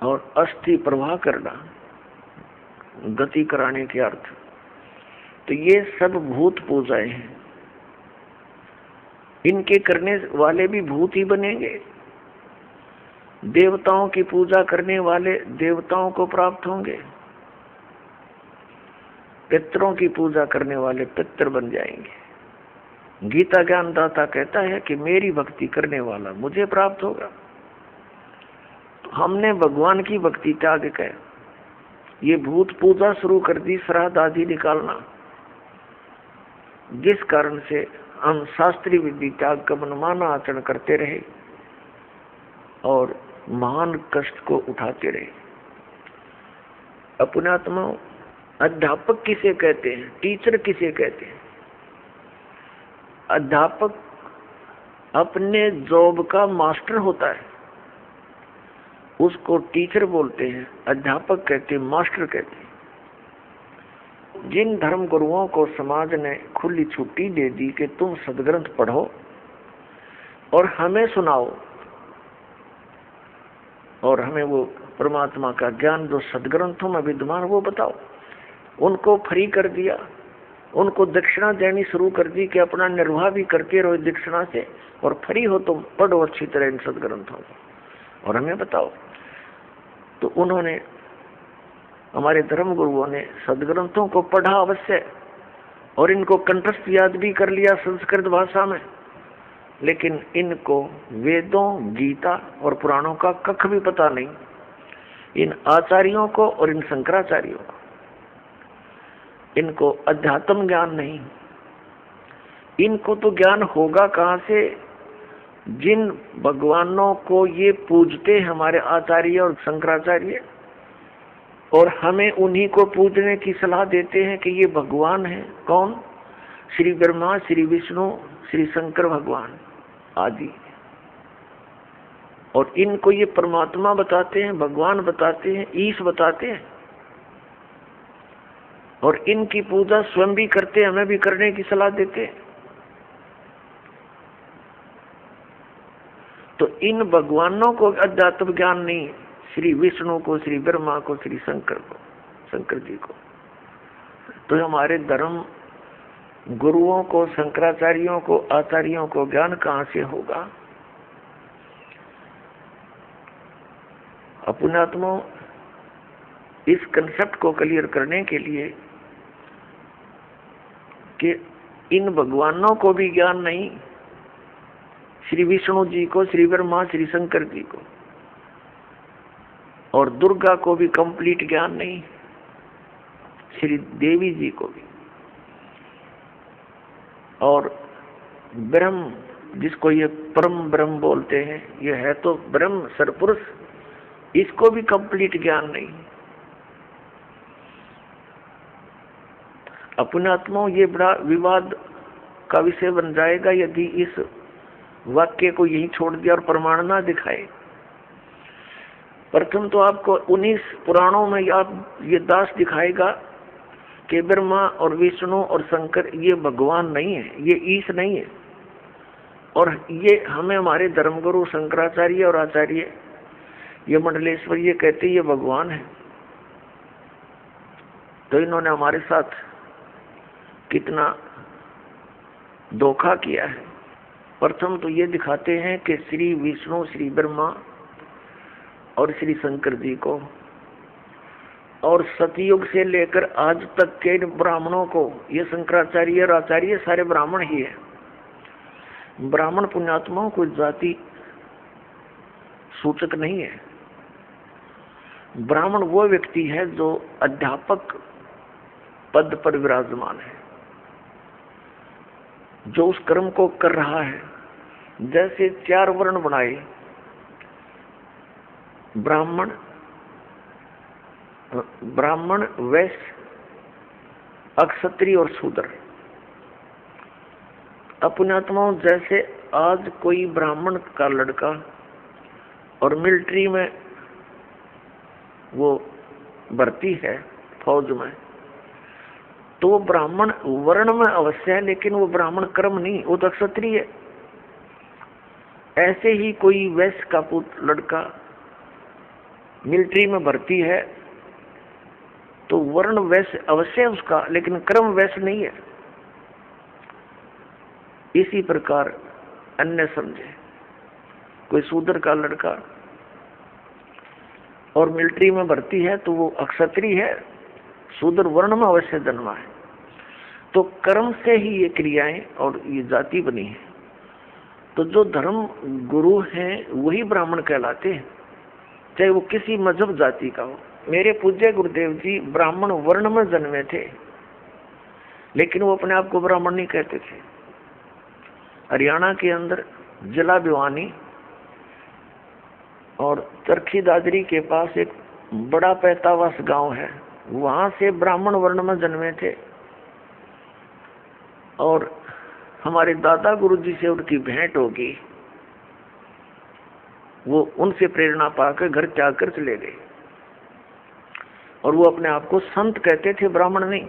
और अस्थि प्रवाह करना, गति कराने के अर्थ, तो ये सब भूत पूजाएं हैं। इनके करने वाले भी भूत ही बनेंगे। देवताओं की पूजा करने वाले देवताओं को प्राप्त होंगे, पितरों की पूजा करने वाले पितर बन जाएंगे। गीता ज्ञानदाता कहता है कि मेरी भक्ति करने वाला मुझे प्राप्त होगा। तो हमने भगवान की भक्ति त्याग कर ये भूत पूजा शुरू कर दी, श्राद्ध आदि निकालना, जिस कारण से हम शास्त्रीय विधि त्याग का मनमाना आचरण करते रहे और महान कष्ट को उठाते रहे। अपनात्मा, अध्यापक किसे कहते हैं, टीचर किसे कहते हैं? अध्यापक अपने जॉब का मास्टर होता है, उसको टीचर बोलते हैं, अध्यापक कहते हैं, मास्टर कहते हैं। जिन धर्म गुरुओं को समाज ने खुली छुट्टी दे दी कि तुम सदग्रंथ पढ़ो और हमें सुनाओ, और हमें वो परमात्मा का ज्ञान जो सदग्रंथों में विद्यमान वो बताओ, उनको फ्री कर दिया, उनको दक्षिणा देनी शुरू कर दी कि अपना निर्वाह भी करते रहो दक्षिणा से, और फ्री हो तुम, पढ़ो अच्छी तरह इन सदग्रंथों को और हमें बताओ। तो उन्होंने, हमारे धर्म गुरुओं ने सदग्रंथों को पढ़ा अवश्य और इनको कंठस्थ याद भी कर लिया संस्कृत भाषा में, लेकिन इनको वेदों, गीता और पुराणों का कख भी पता नहीं। इन आचार्यों को और इन शंकराचार्यों को, इनको अध्यात्म ज्ञान नहीं। इनको तो ज्ञान होगा कहाँ से? जिन भगवानों को ये पूजते हैं हमारे आचार्य और शंकराचार्य, और हमें उन्हीं को पूजने की सलाह देते हैं कि ये भगवान है। कौन? श्री ब्रह्मा, श्री विष्णु, श्री शंकर भगवान आदि। और इनको ये परमात्मा बताते हैं, भगवान बताते हैं, ईश बताते हैं, और इनकी पूजा स्वयं भी करते हैं, हमें भी करने की सलाह देते हैं। तो इन भगवानों को अध्यात्म ज्ञान नहीं, श्री विष्णु को, श्री ब्रह्मा को, श्री शंकर को, शंकर जी को। तो हमारे धर्म गुरुओं को, शंकराचार्यों को, आचार्यों को ज्ञान कहाँ से होगा? पुण्यात्मा, इस कंसेप्ट को क्लियर करने के लिए कि इन भगवानों को भी ज्ञान नहीं, श्री विष्णु जी को, श्री ब्रह्मा, श्री शंकर जी को, और दुर्गा को भी कंप्लीट ज्ञान नहीं, श्री देवी जी को भी, और ब्रह्म जिसको ये परम ब्रह्म बोलते हैं, ये है तो ब्रह्म सरपुरुष, इसको भी कंप्लीट ज्ञान नहीं। अपने आत्मा, ये बड़ा विवाद का विषय बन जाएगा यदि इस वाक्य को यही छोड़ दिया और प्रमाण ना दिखाए। प्रथम तो आपको 19 पुराणों में ये दास दिखाएगा कि ब्रह्मा और विष्णु और शंकर ये भगवान नहीं है, ये ईश नहीं है, और ये हमें हमारे धर्मगुरु शंकराचार्य और आचार्य ये मंडलेश्वर ये कहते ये भगवान है। तो इन्होंने हमारे साथ कितना धोखा किया है। प्रथम तो ये दिखाते हैं कि श्री विष्णु, श्री ब्रह्मा और श्री शंकर जी को, और सतयुग से लेकर आज तक के ब्राह्मणों को, ये शंकराचार्य और आचार्य सारे ब्राह्मण ही है। ब्राह्मण पुण्यात्माओं को जाति सूचक नहीं है। ब्राह्मण वो व्यक्ति है जो अध्यापक पद पर विराजमान है, जो उस कर्म को कर रहा है। जैसे 4 वर्ण बनाए, ब्राह्मण, वैश्य, अक्षत्रिय और शूद्र। अपने आत्माओं, जैसे आज कोई ब्राह्मण का लड़का और मिलिट्री में वो भर्ती है फौज में, तो वो ब्राह्मण वर्ण में अवश्य है, लेकिन वो ब्राह्मण कर्म नहीं, वो तो क्षत्रिय है। ऐसे ही कोई वैश्य का पुत्र लड़का मिलिट्री में भर्ती है, तो वर्ण वैश्य अवश्य है उसका, लेकिन कर्म वैश्य नहीं है। इसी प्रकार अन्य समझे, कोई शूद्र का लड़का और मिलिट्री में भर्ती है तो वो अक्षत्रिय है, शूद्र वर्ण में अवश्य जन्मा है। तो कर्म से ही ये क्रियाएं और ये जाति बनी है। तो जो धर्म गुरु हैं वही ब्राह्मण कहलाते हैं, चाहे वो किसी मजहब जाति का हो। मेरे पूज्य गुरुदेव जी ब्राह्मण वर्ण में जन्मे थे, लेकिन वो अपने आप को ब्राह्मण नहीं कहते थे। हरियाणा के अंदर जिला भिवानी और चरखी दादरी के पास एक बड़ा पैतावास गांव है, वहां से ब्राह्मण वर्ण में जन्मे थे। और हमारे दादा गुरुजी से उनकी भेंट होगी, वो उनसे प्रेरणा पाकर घर त्याग कर चले गए, और वो अपने आप को संत कहते थे, ब्राह्मण नहीं।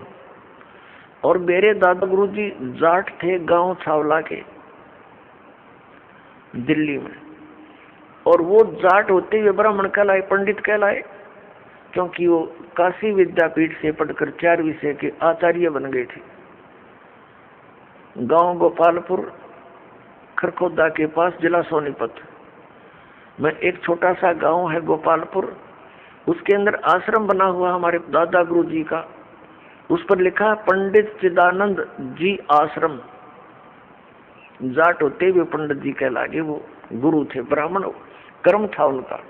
और मेरे दादा गुरुजी जाट थे, गांव छावला के, दिल्ली में, और वो जाट होते हुए ब्राह्मण कहलाए, पंडित कहलाए, क्योंकि वो काशी विद्यापीठ से पढ़कर 4 विषय के आचार्य बन गए थे। गांव गोपालपुर, खरखोदा के पास, जिला सोनीपत में एक छोटा सा गांव है गोपालपुर, उसके अंदर आश्रम बना हुआ हमारे दादा गुरु जी का। उस पर लिखा पंडित चिदानंद जी आश्रम। जाट होते हुए पंडित जी कहलागे, वो गुरु थे, ब्राह्मण कर्म था उनका।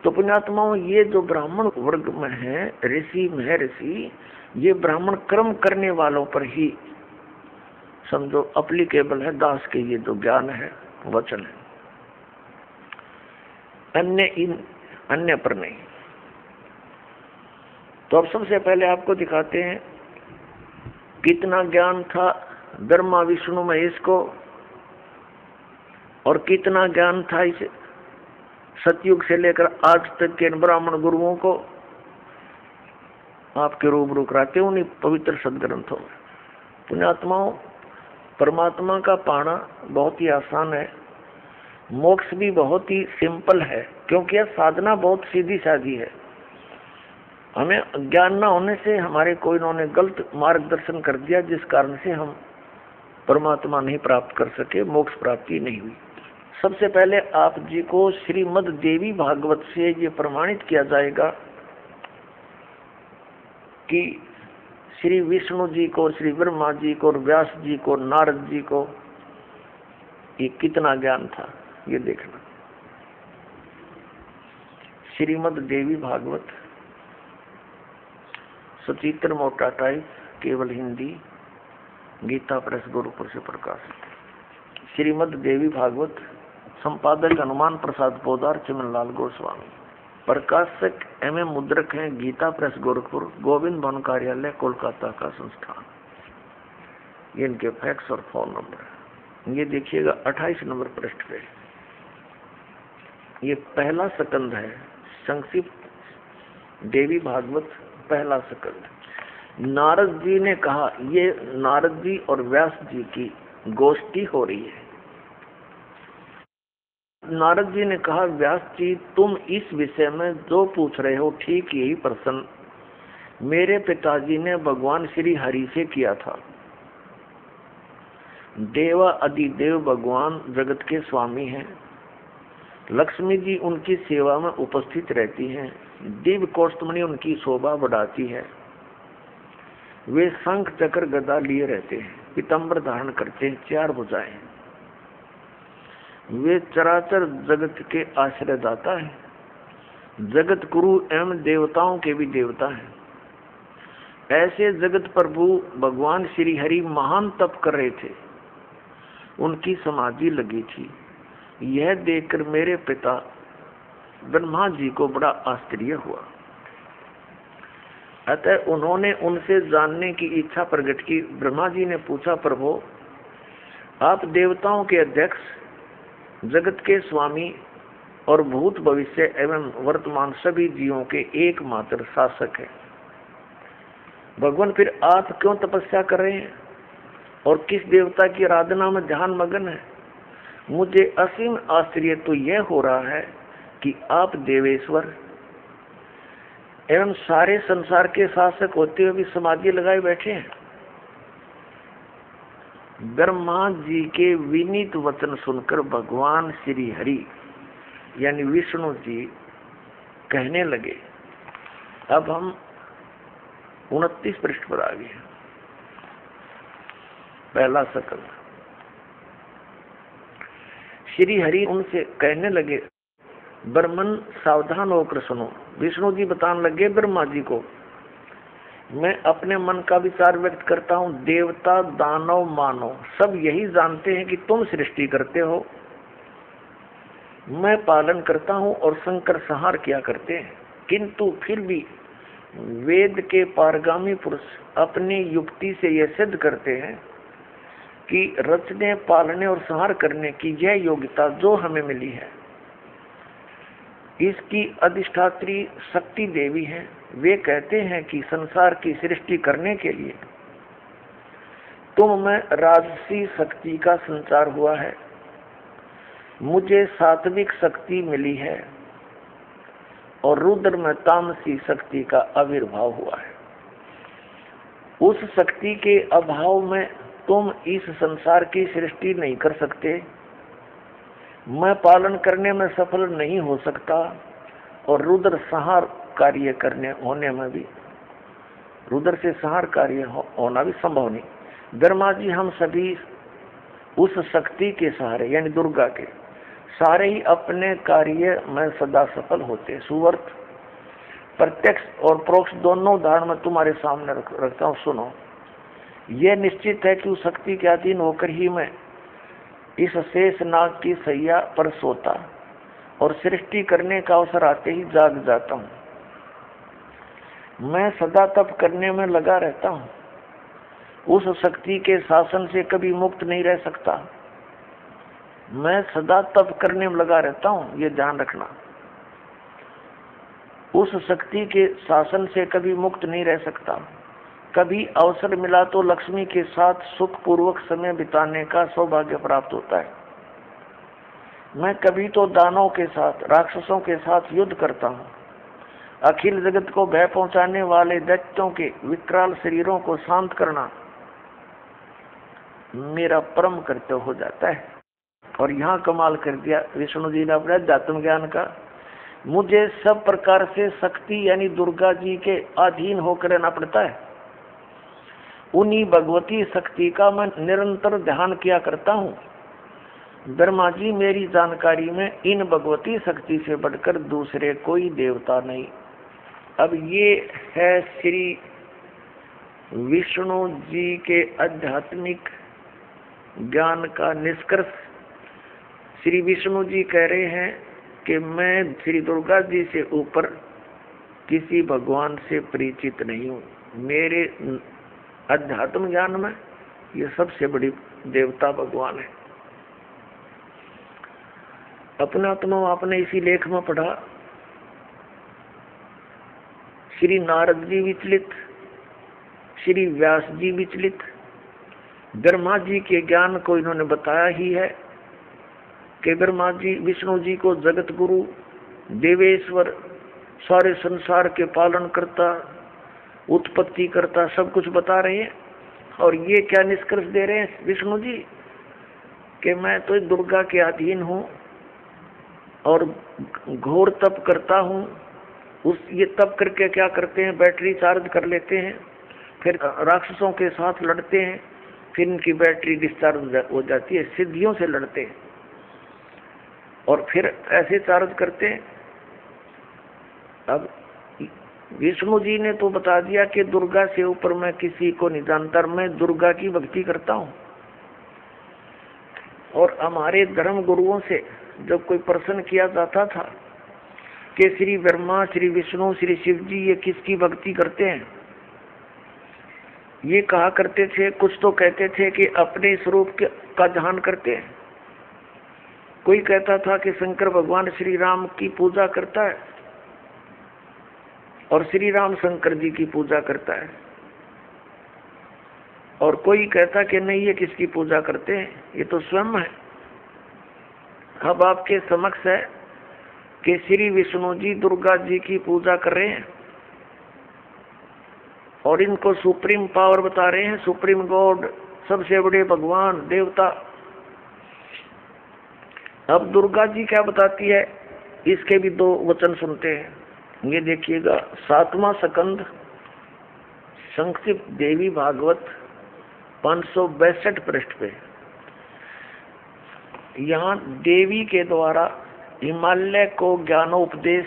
तो पुण्यात्माओं, ये जो ब्राह्मण वर्ग में है, ऋषि महर्षि, ये ब्राह्मण कर्म करने वालों पर ही समझो अप्लीकेबल है। दास के ये जो ज्ञान है, वचन है, अन्य पर नहीं। तो अब सबसे पहले आपको दिखाते हैं कितना ज्ञान था ब्रह्मा विष्णु महेश को, और कितना ज्ञान था इस सतयुग से लेकर आज तक के ब्राह्मण गुरुओं को। आपके रूबरू कराते उन्हीं पवित्र सदग्रंथों में। पुण्यात्माओं, परमात्मा का पाना बहुत ही आसान है। मोक्ष भी बहुत ही सिंपल है, क्योंकि यह साधना बहुत सीधी सादी है। हमें ज्ञान न होने से हमारे कोई इन्होंने गलत मार्गदर्शन कर दिया, जिस कारण से हम परमात्मा नहीं प्राप्त कर सके, मोक्ष प्राप्ति नहीं हुई। सबसे पहले आप जी को श्रीमद् देवी भागवत से ये प्रमाणित किया जाएगा कि श्री विष्णु जी को, श्री ब्रह्मा जी को, व्यास जी को, नारद जी को ये कितना ज्ञान था, ये देखना। श्रीमद् देवी भागवत, सचित्र मोटा टाइप, केवल हिंदी, गीता प्रेस गोरखपुर से प्रकाशित। श्रीमद् देवी भागवत, संपादक हनुमान प्रसाद पोदार, चिमनलाल गोस्वामी। प्रकाशक एम मुद्रक हैं, गीता प्रेस गोरखपुर, गोविंद भवन कार्यालय, कोलकाता का संस्थान। ये इनके फैक्स और फोन नंबर है। ये देखिएगा 28 नंबर पृष्ठ पे, ये पहला स्कंद है, संक्षिप्त देवी भागवत पहला स्कंद। नारद जी ने कहा, ये नारद जी और व्यास जी की गोष्ठी हो रही है। नारद जी ने कहा, व्यास जी तुम इस विषय में जो पूछ रहे हो ठीक यही प्रश्न मेरे पिताजी ने भगवान श्री हरि से किया था। देवा अधिदेव भगवान जगत के स्वामी हैं। लक्ष्मी जी उनकी सेवा में उपस्थित रहती हैं। दिव्य कौस्तुमणि उनकी शोभा बढ़ाती है। वे शंख चक्र गदा लिए रहते हैं, पीताम्बर धारण करते हैं, 4 भुजाएं। वे चराचर जगत के आश्रयदाता हैं, जगत गुरु एवं देवताओं के भी देवता हैं। ऐसे जगत प्रभु भगवान श्री हरि महान तप कर रहे थे, उनकी समाधि लगी थी। यह देखकर मेरे पिता ब्रह्मा जी को बड़ा आश्चर्य हुआ। अतः उन्होंने उनसे जानने की इच्छा प्रकट की। ब्रह्मा जी ने पूछा, प्रभु आप देवताओं के अध्यक्ष, जगत के स्वामी और भूत भविष्य एवं वर्तमान सभी जीवों के एकमात्र शासक हैं। भगवान फिर आप क्यों तपस्या कर रहे हैं और किस देवता की आराधना में ध्यान मगन है? मुझे असीम आश्चर्य तो यह हो रहा है कि आप देवेश्वर एवं सारे संसार के शासक होते हुए भी समाधि लगाए बैठे हैं। ब्रह्मा जी के विनीत वचन सुनकर भगवान श्री हरि यानी विष्णु जी कहने लगे। अब हम 29 पृष्ठ पर आ गए। पहला स्कंद। श्री हरि उनसे कहने लगे, ब्रह्मन सावधान होकर सुनो। विष्णु जी बताने लगे ब्रह्मा जी को, मैं अपने मन का विचार व्यक्त करता हूँ। देवता, दानव, मानव सब यही जानते हैं कि तुम सृष्टि करते हो, मैं पालन करता हूँ और शंकर संहार किया करते हैं। किंतु फिर भी वेद के पारगामी पुरुष अपनी युक्ति से यह सिद्ध करते हैं कि रचने, पालने और संहार करने की यह योग्यता जो हमें मिली है, इसकी अधिष्ठात्री शक्ति देवी है। वे कहते हैं कि संसार की सृष्टि करने के लिए तुम में राजसी शक्ति का संचार हुआ है, मुझे सात्विक शक्ति मिली है और रुद्र में तामसी शक्ति का आविर्भाव हुआ है। उस शक्ति के अभाव में तुम इस संसार की सृष्टि नहीं कर सकते, मैं पालन करने में सफल नहीं हो सकता और रुद्र संहार कार्य करने होने में भी, रुद्र से संहार कार्य होना भी संभव नहीं। ब्रह्मा जी हम सभी उस शक्ति के सहारे यानी दुर्गा के सारे ही अपने कार्य में सदा सफल होते। सुवर्त प्रत्यक्ष और परोक्ष दोनों उदाहरण में तुम्हारे सामने रखता हूँ, सुनो। यह निश्चित है कि उस शक्ति के अधीन होकर ही मैं इस शेष नाग की सैया पर सोता और सृष्टि करने का अवसर आते ही जाग जाता हूँ। मैं सदा तप करने में लगा रहता हूँ, उस शक्ति के शासन से कभी मुक्त नहीं रह सकता। मैं सदा तप करने में लगा रहता हूँ, ये ध्यान रखना। उस शक्ति के शासन से कभी मुक्त नहीं रह सकता। कभी अवसर मिला तो लक्ष्मी के साथ सुखपूर्वक समय बिताने का सौभाग्य प्राप्त होता है। मैं कभी तो दानवों के साथ, राक्षसों के साथ युद्ध करता हूँ। अखिल जगत को भय पहुंचाने वाले दैत्यों के विकराल शरीरों को शांत करना मेरा परम कर्तव्य हो जाता है। और यहाँ कमाल कर दिया विष्णु जी ने अपने अध्यात्म ज्ञान का। मुझे सब प्रकार से शक्ति यानी दुर्गा जी के अधीन होकर रहना पड़ता है। उन्हीं भगवती शक्ति का मैं निरंतर ध्यान किया करता हूँ। ब्रह्मा जी, मेरी जानकारी में इन भगवती शक्ति से बढ़कर दूसरे कोई देवता नहीं। अब ये है श्री विष्णु जी के आध्यात्मिक ज्ञान का निष्कर्ष। श्री विष्णु जी कह रहे हैं कि मैं श्री दुर्गा जी से ऊपर किसी भगवान से परिचित नहीं हूँ। मेरे अध्यात्म ज्ञान में ये सबसे बड़ी देवता भगवान है। अपना आत्मा आपने इसी लेख में पढ़ा। श्री नारद जी विचलित, श्री व्यास जी विचलित, ब्रह्मा जी के ज्ञान को इन्होंने बताया ही है कि ब्रह्मा जी विष्णु जी को जगत गुरु, देवेश्वर, सारे संसार के पालन करता, उत्पत्ति करता, सब कुछ बता रहे हैं। और ये क्या निष्कर्ष दे रहे हैं विष्णु जी कि मैं तो दुर्गा के अधीन हूँ और घोर तप करता हूँ। ये तप करके क्या करते हैं, बैटरी चार्ज कर लेते हैं, फिर राक्षसों के साथ लड़ते हैं, फिर इनकी बैटरी डिस्चार्ज हो जाती है, सिद्धियों से लड़ते हैं और फिर ऐसे चार्ज करते हैं। अब विष्णु जी ने तो बता दिया कि दुर्गा से ऊपर मैं किसी को नहीं जानता, मैं दुर्गा की भक्ति करता हूँ। और हमारे धर्म गुरुओं से जब कोई प्रश्न किया जाता था कि श्री ब्रह्मा, श्री विष्णु, श्री शिव जी ये किसकी भक्ति करते हैं, ये कहा करते थे, कुछ तो कहते थे कि अपने स्वरूप का ध्यान करते हैं। कोई कहता था कि शंकर भगवान श्री राम की पूजा करता है और श्री राम शंकर जी की पूजा करता है। और कोई कहता कि नहीं, ये किसकी पूजा करते हैं, ये तो स्वयं है। अब आपके समक्ष है कि श्री विष्णु जी दुर्गा जी की पूजा कर रहे हैं और इनको सुप्रीम पावर बता रहे हैं, सुप्रीम गॉड, सबसे बड़े भगवान, देवता। अब दुर्गा जी क्या बताती है, इसके भी दो वचन सुनते हैं। ये देखिएगा 7वां स्कंद संक्षिप्त देवी भागवत 562 पृष्ठ पे। यहाँ देवी के द्वारा हिमालय को ज्ञानोपदेश,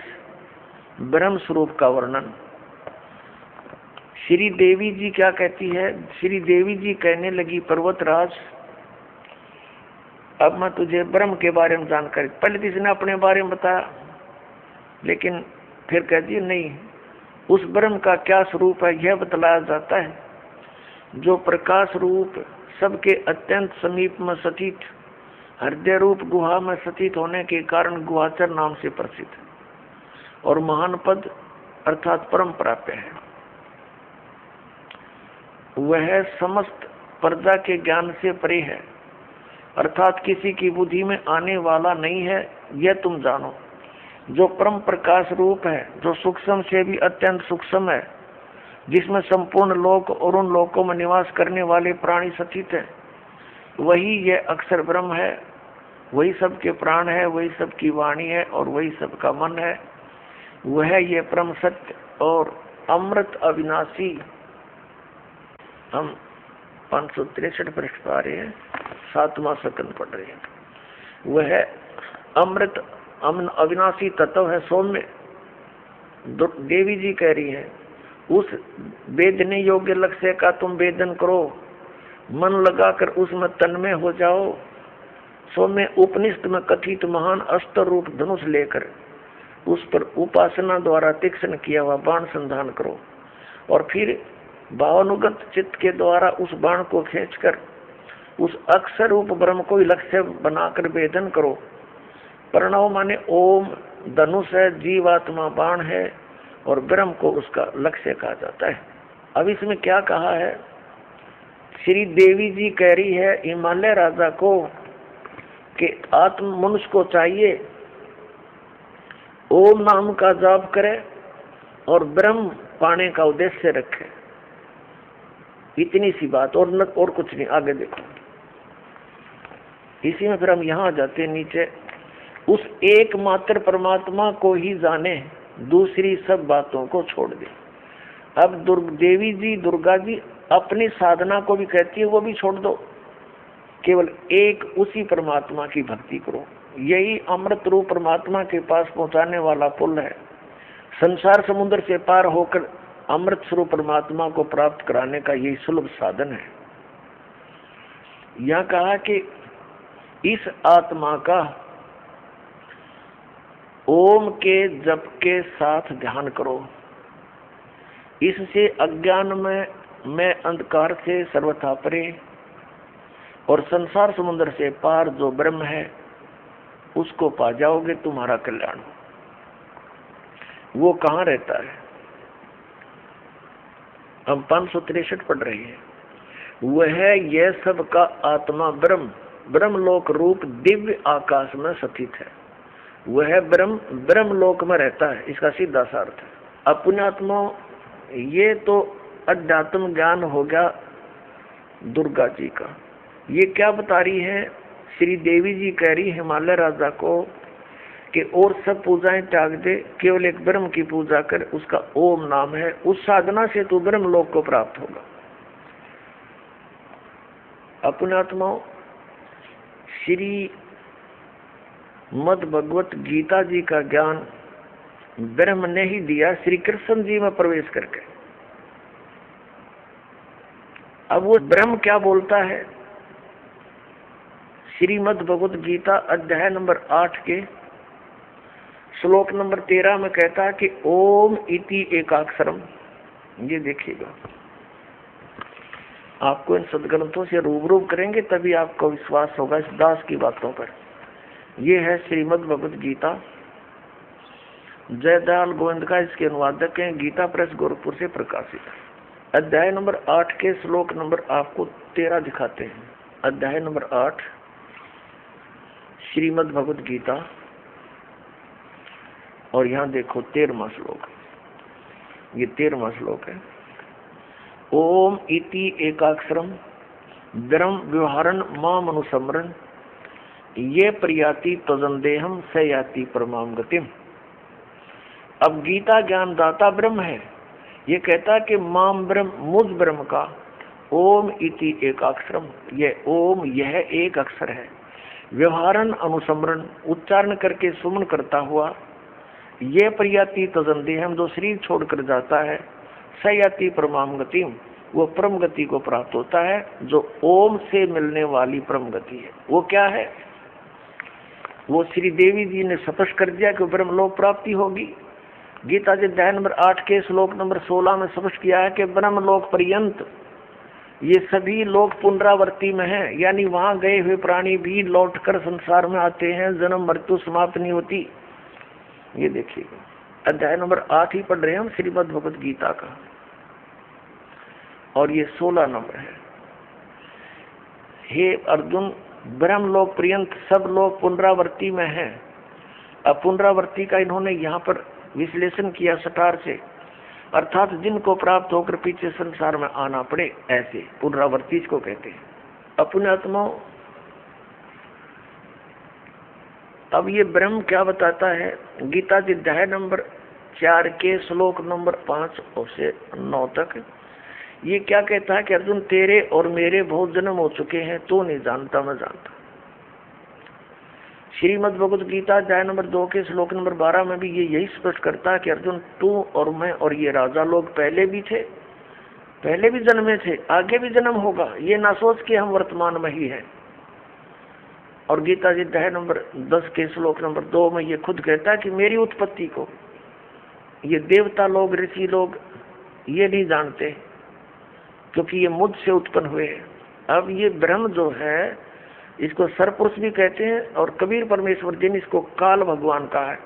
ब्रह्म स्वरूप का वर्णन। श्री देवी जी क्या कहती है, श्री देवी जी कहने लगी, पर्वतराज अब मैं तुझे ब्रह्म के बारे में जानकारी, पहले तो इसने अपने बारे में बताया, लेकिन फिर कहती है नहीं, उस ब्रह्म का क्या स्वरूप है यह बतलाया जाता है, जो प्रकाश रूप, सबके अत्यंत समीप में स्थित, हृदय रूप गुहा में स्थित होने के कारण गुहाचर नाम से प्रसिद्ध और महान पद अर्थात परम प्राप्य है। वह समस्त प्रजा के ज्ञान से परे है, अर्थात किसी की बुद्धि में आने वाला नहीं है, यह तुम जानो। जो परम प्रकाश रूप है, जो सूक्ष्म से भी अत्यंत सूक्ष्म है, जिसमें संपूर्ण लोक और उन लोकों में निवास करने वाले प्राणी स्थित है, वही यह अक्षर ब्रह्म है, वही सबके प्राण है, वही सबकी वाणी है और वही सबका मन है। वह ये परम सत्य और अमृत अविनाशी। हम 563 पृष्ठ पा रहे हैं, 7वां स्कंद पढ़ रहे हैं। वह अमृत अविनाशी तत्व है, सौम्य। देवी जी कह रही है, उस वेदने योग्य लक्ष्य का तुम वेदन करो, मन लगाकर उसमें तन्मय हो जाओ। सौम्य उपनिषद में कथित महान अस्त्र रूप धनुष लेकर उस पर उपासना द्वारा तीक्ष्ण किया हुआ बाण संधान करो और फिर भावानुगत चित्त के द्वारा उस बाण को खींचकर उस अक्षर रूप ब्रह्म को लक्ष्य बनाकर वेदन करो। प्रणव माने ओम धनुष है, जीवात्मा बाण है और ब्रह्म को उसका लक्ष्य कहा जाता है। अब इसमें क्या कहा है, श्री देवी जी कह रही है हिमालय राजा को कि आत्म मनुष्य को चाहिए ओम नाम का जाप करे और ब्रह्म पाने का उद्देश्य रखे। इतनी सी बात, और कुछ नहीं। आगे देखो, इसी में फिर हम यहाँ आ जाते हैं नीचे। उस एकमात्र परमात्मा को ही जाने, दूसरी सब बातों को छोड़ दे। अब देवी जी, दुर्गा जी अपनी साधना को भी कहती है वो भी छोड़ दो, केवल एक उसी परमात्मा की भक्ति करो। यही अमृत रूप परमात्मा के पास पहुंचाने वाला पुल है। संसार समुद्र से पार होकर अमृत स्वरूप परमात्मा को प्राप्त कराने का यही सुलभ साधन है। यह कहा कि इस आत्मा का ओम के जप के साथ ध्यान करो। इससे अज्ञान में अंधकार से सर्वथा परे और संसार समुद्र से पार जो ब्रह्म है उसको पा जाओगे, तुम्हारा कल्याण। वो कहाँ रहता है? हम 563 पढ़ रहे हैं। वह यह सब का आत्मा ब्रह्म, ब्रह्मलोक रूप दिव्य आकाश में स्थित है। वह ब्रह्मलोक में रहता है, इसका सीधा सा अर्थ है। अपने आत्मा, ये तो अध्यात्म ज्ञान हो गया दुर्गा जी का। ये क्या बता रही है? श्री देवी जी कह रही हिमालय राजा को कि और सब पूजाएं त्याग दे, केवल एक ब्रह्म की पूजा कर, उसका ओम नाम है। उस साधना से तू ब्रह्म लोक को प्राप्त होगा। अपने आत्माओं, श्री मद भगवत गीता जी का ज्ञान ब्रह्म ने ही दिया, श्री कृष्ण जी में प्रवेश करके। अब वो ब्रह्म क्या बोलता है? श्रीमद् भगवत गीता अध्याय नंबर 8 के श्लोक नंबर 13 में कहता है कि ओम इति एकाक्षरम। ये देखिएगा, आपको इन सदग्रंथों से रूबरू करेंगे तभी आपको विश्वास होगा इस दास की बातों पर। ये है श्रीमद् भगवत गीता, जयदयाल गोविंद का इसके अनुवादक हैं, गीता प्रेस गोरखपुर से प्रकाशित। अध्याय नंबर 8 के श्लोक नंबर आपको 13 दिखाते हैं। अध्याय नंबर 8 श्रीमद् भगवत गीता, और यहाँ देखो 13वां श्लोक। ये 13वां श्लोक है। ओम इति एकाक्षरम ब्रह्म व्यवहारन माम अनुसमरन ये प्रयाति तजंदेहम स याति परमाम गतिम। अब गीता ज्ञान दाता ब्रह्म है। ये कहता है कि माम ब्रह्म, मुझ ब्रह्म का ओम इति एकाक्षरम, ये ओम यह एक अक्षर है। व्यवहारन अनुसमरण उच्चारण करके सुमन करता हुआ, ये प्रयाति तजंदेहम जो शरीर छोड़कर जाता है, सयाति परमाम गतिम वो परम गति को प्राप्त होता है, जो ओम से मिलने वाली परम गति है। वो क्या है? वो श्री देवी जी ने स्पष्ट कर दिया कि ब्रह्मलोक प्राप्ति होगी। गीता जी अध्याय नंबर 8 के श्लोक नंबर 16 में स्पष्ट किया है कि ब्रह्मलोक पर्यंत ये सभी लोग पुनरावृत्ति में हैं, यानी वहां गए हुए प्राणी भी लौटकर संसार में आते हैं, जन्म मृत्यु समाप्त नहीं होती। ये देखिएगा, अध्याय नंबर 8 ही पढ़ रहे हैं हम श्रीमद् भगवत गीता का, और ये 16 नंबर है। हे अर्जुन, ब्रह्मलोक पर्यंत सब लोग पुनरावृत्ति में हैं। अब पुनरावृत्ति का इन्होंने यहाँ पर विश्लेषण किया सटार से, अर्थात जिनको प्राप्त होकर पीछे संसार में आना पड़े, ऐसे पुनरावृत्ति को कहते हैं। अपने आत्माओं, अब ये ब्रह्म क्या बताता है? गीता जी अध्याय नंबर 4 के श्लोक नंबर 5 से 9 तक ये क्या कहता है कि अर्जुन, तेरे और मेरे बहुत जन्म हो चुके हैं, तो नहीं जानता, मैं जानता। श्रीमद् भगवत गीता अध्याय नंबर 2 के श्लोक नंबर 12 में भी ये यही स्पष्ट करता है कि अर्जुन, तू और मैं और ये राजा लोग पहले भी थे, पहले भी जन्मे थे, आगे भी जन्म होगा। ये ना सोच के हम वर्तमान में ही हैं। और गीता जी अध्याय नंबर 10 के श्लोक नंबर 2 में ये खुद कहता है कि मेरी उत्पत्ति को ये देवता लोग, ऋषि लोग ये नहीं जानते, क्योंकि ये मुझसे उत्पन्न हुए हैं। अब ये ब्रह्म जो है, इसको सरपुरुष भी कहते हैं, और कबीर परमेश्वर जी ने इसको काल भगवान कहा है।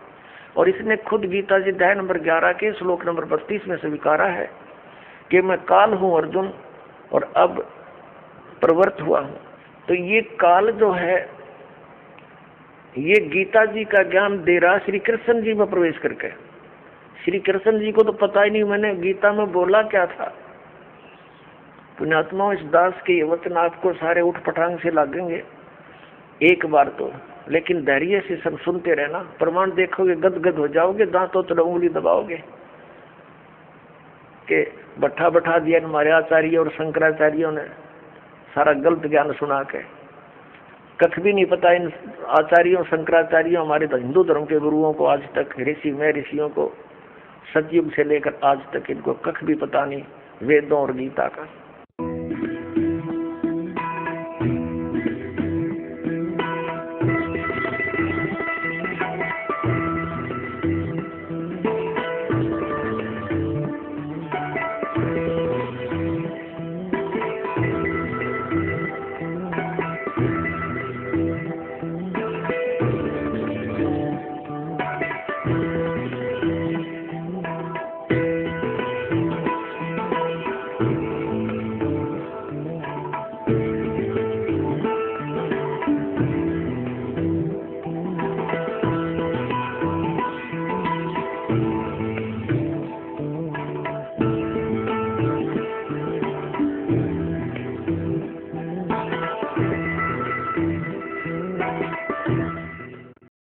और इसने खुद गीता जी अध्याय नंबर 11 के श्लोक नंबर 32 में स्वीकारा है कि मैं काल हूँ अर्जुन, और अब प्रवृत्त हुआ हूँ। तो ये काल जो है ये गीता जी का ज्ञान दे रहा श्री कृष्ण जी में प्रवेश करके। श्री कृष्ण जी को तो पता ही नहीं मैंने गीता में बोला क्या था। पुण्यात्मा, इस दास के वचन आपको सारे उठ पटांग से लागेंगे एक बार तो, लेकिन धैर्य से सब सुनते रहना। प्रमाण देखोगे गदगद हो जाओगे, दांतों तो उंगली दबाओगे कि बैठा दिया हमारे आचार्य और शंकराचार्यों ने सारा गलत ज्ञान सुना के। कख भी नहीं पता इन आचार्यों शंकराचार्यों, हमारे तो हिंदू धर्म के गुरुओं को आज तक, ऋषि में ऋषियों को सतयुग से लेकर आज तक इनको कख भी पता नहीं वेदों और गीता का।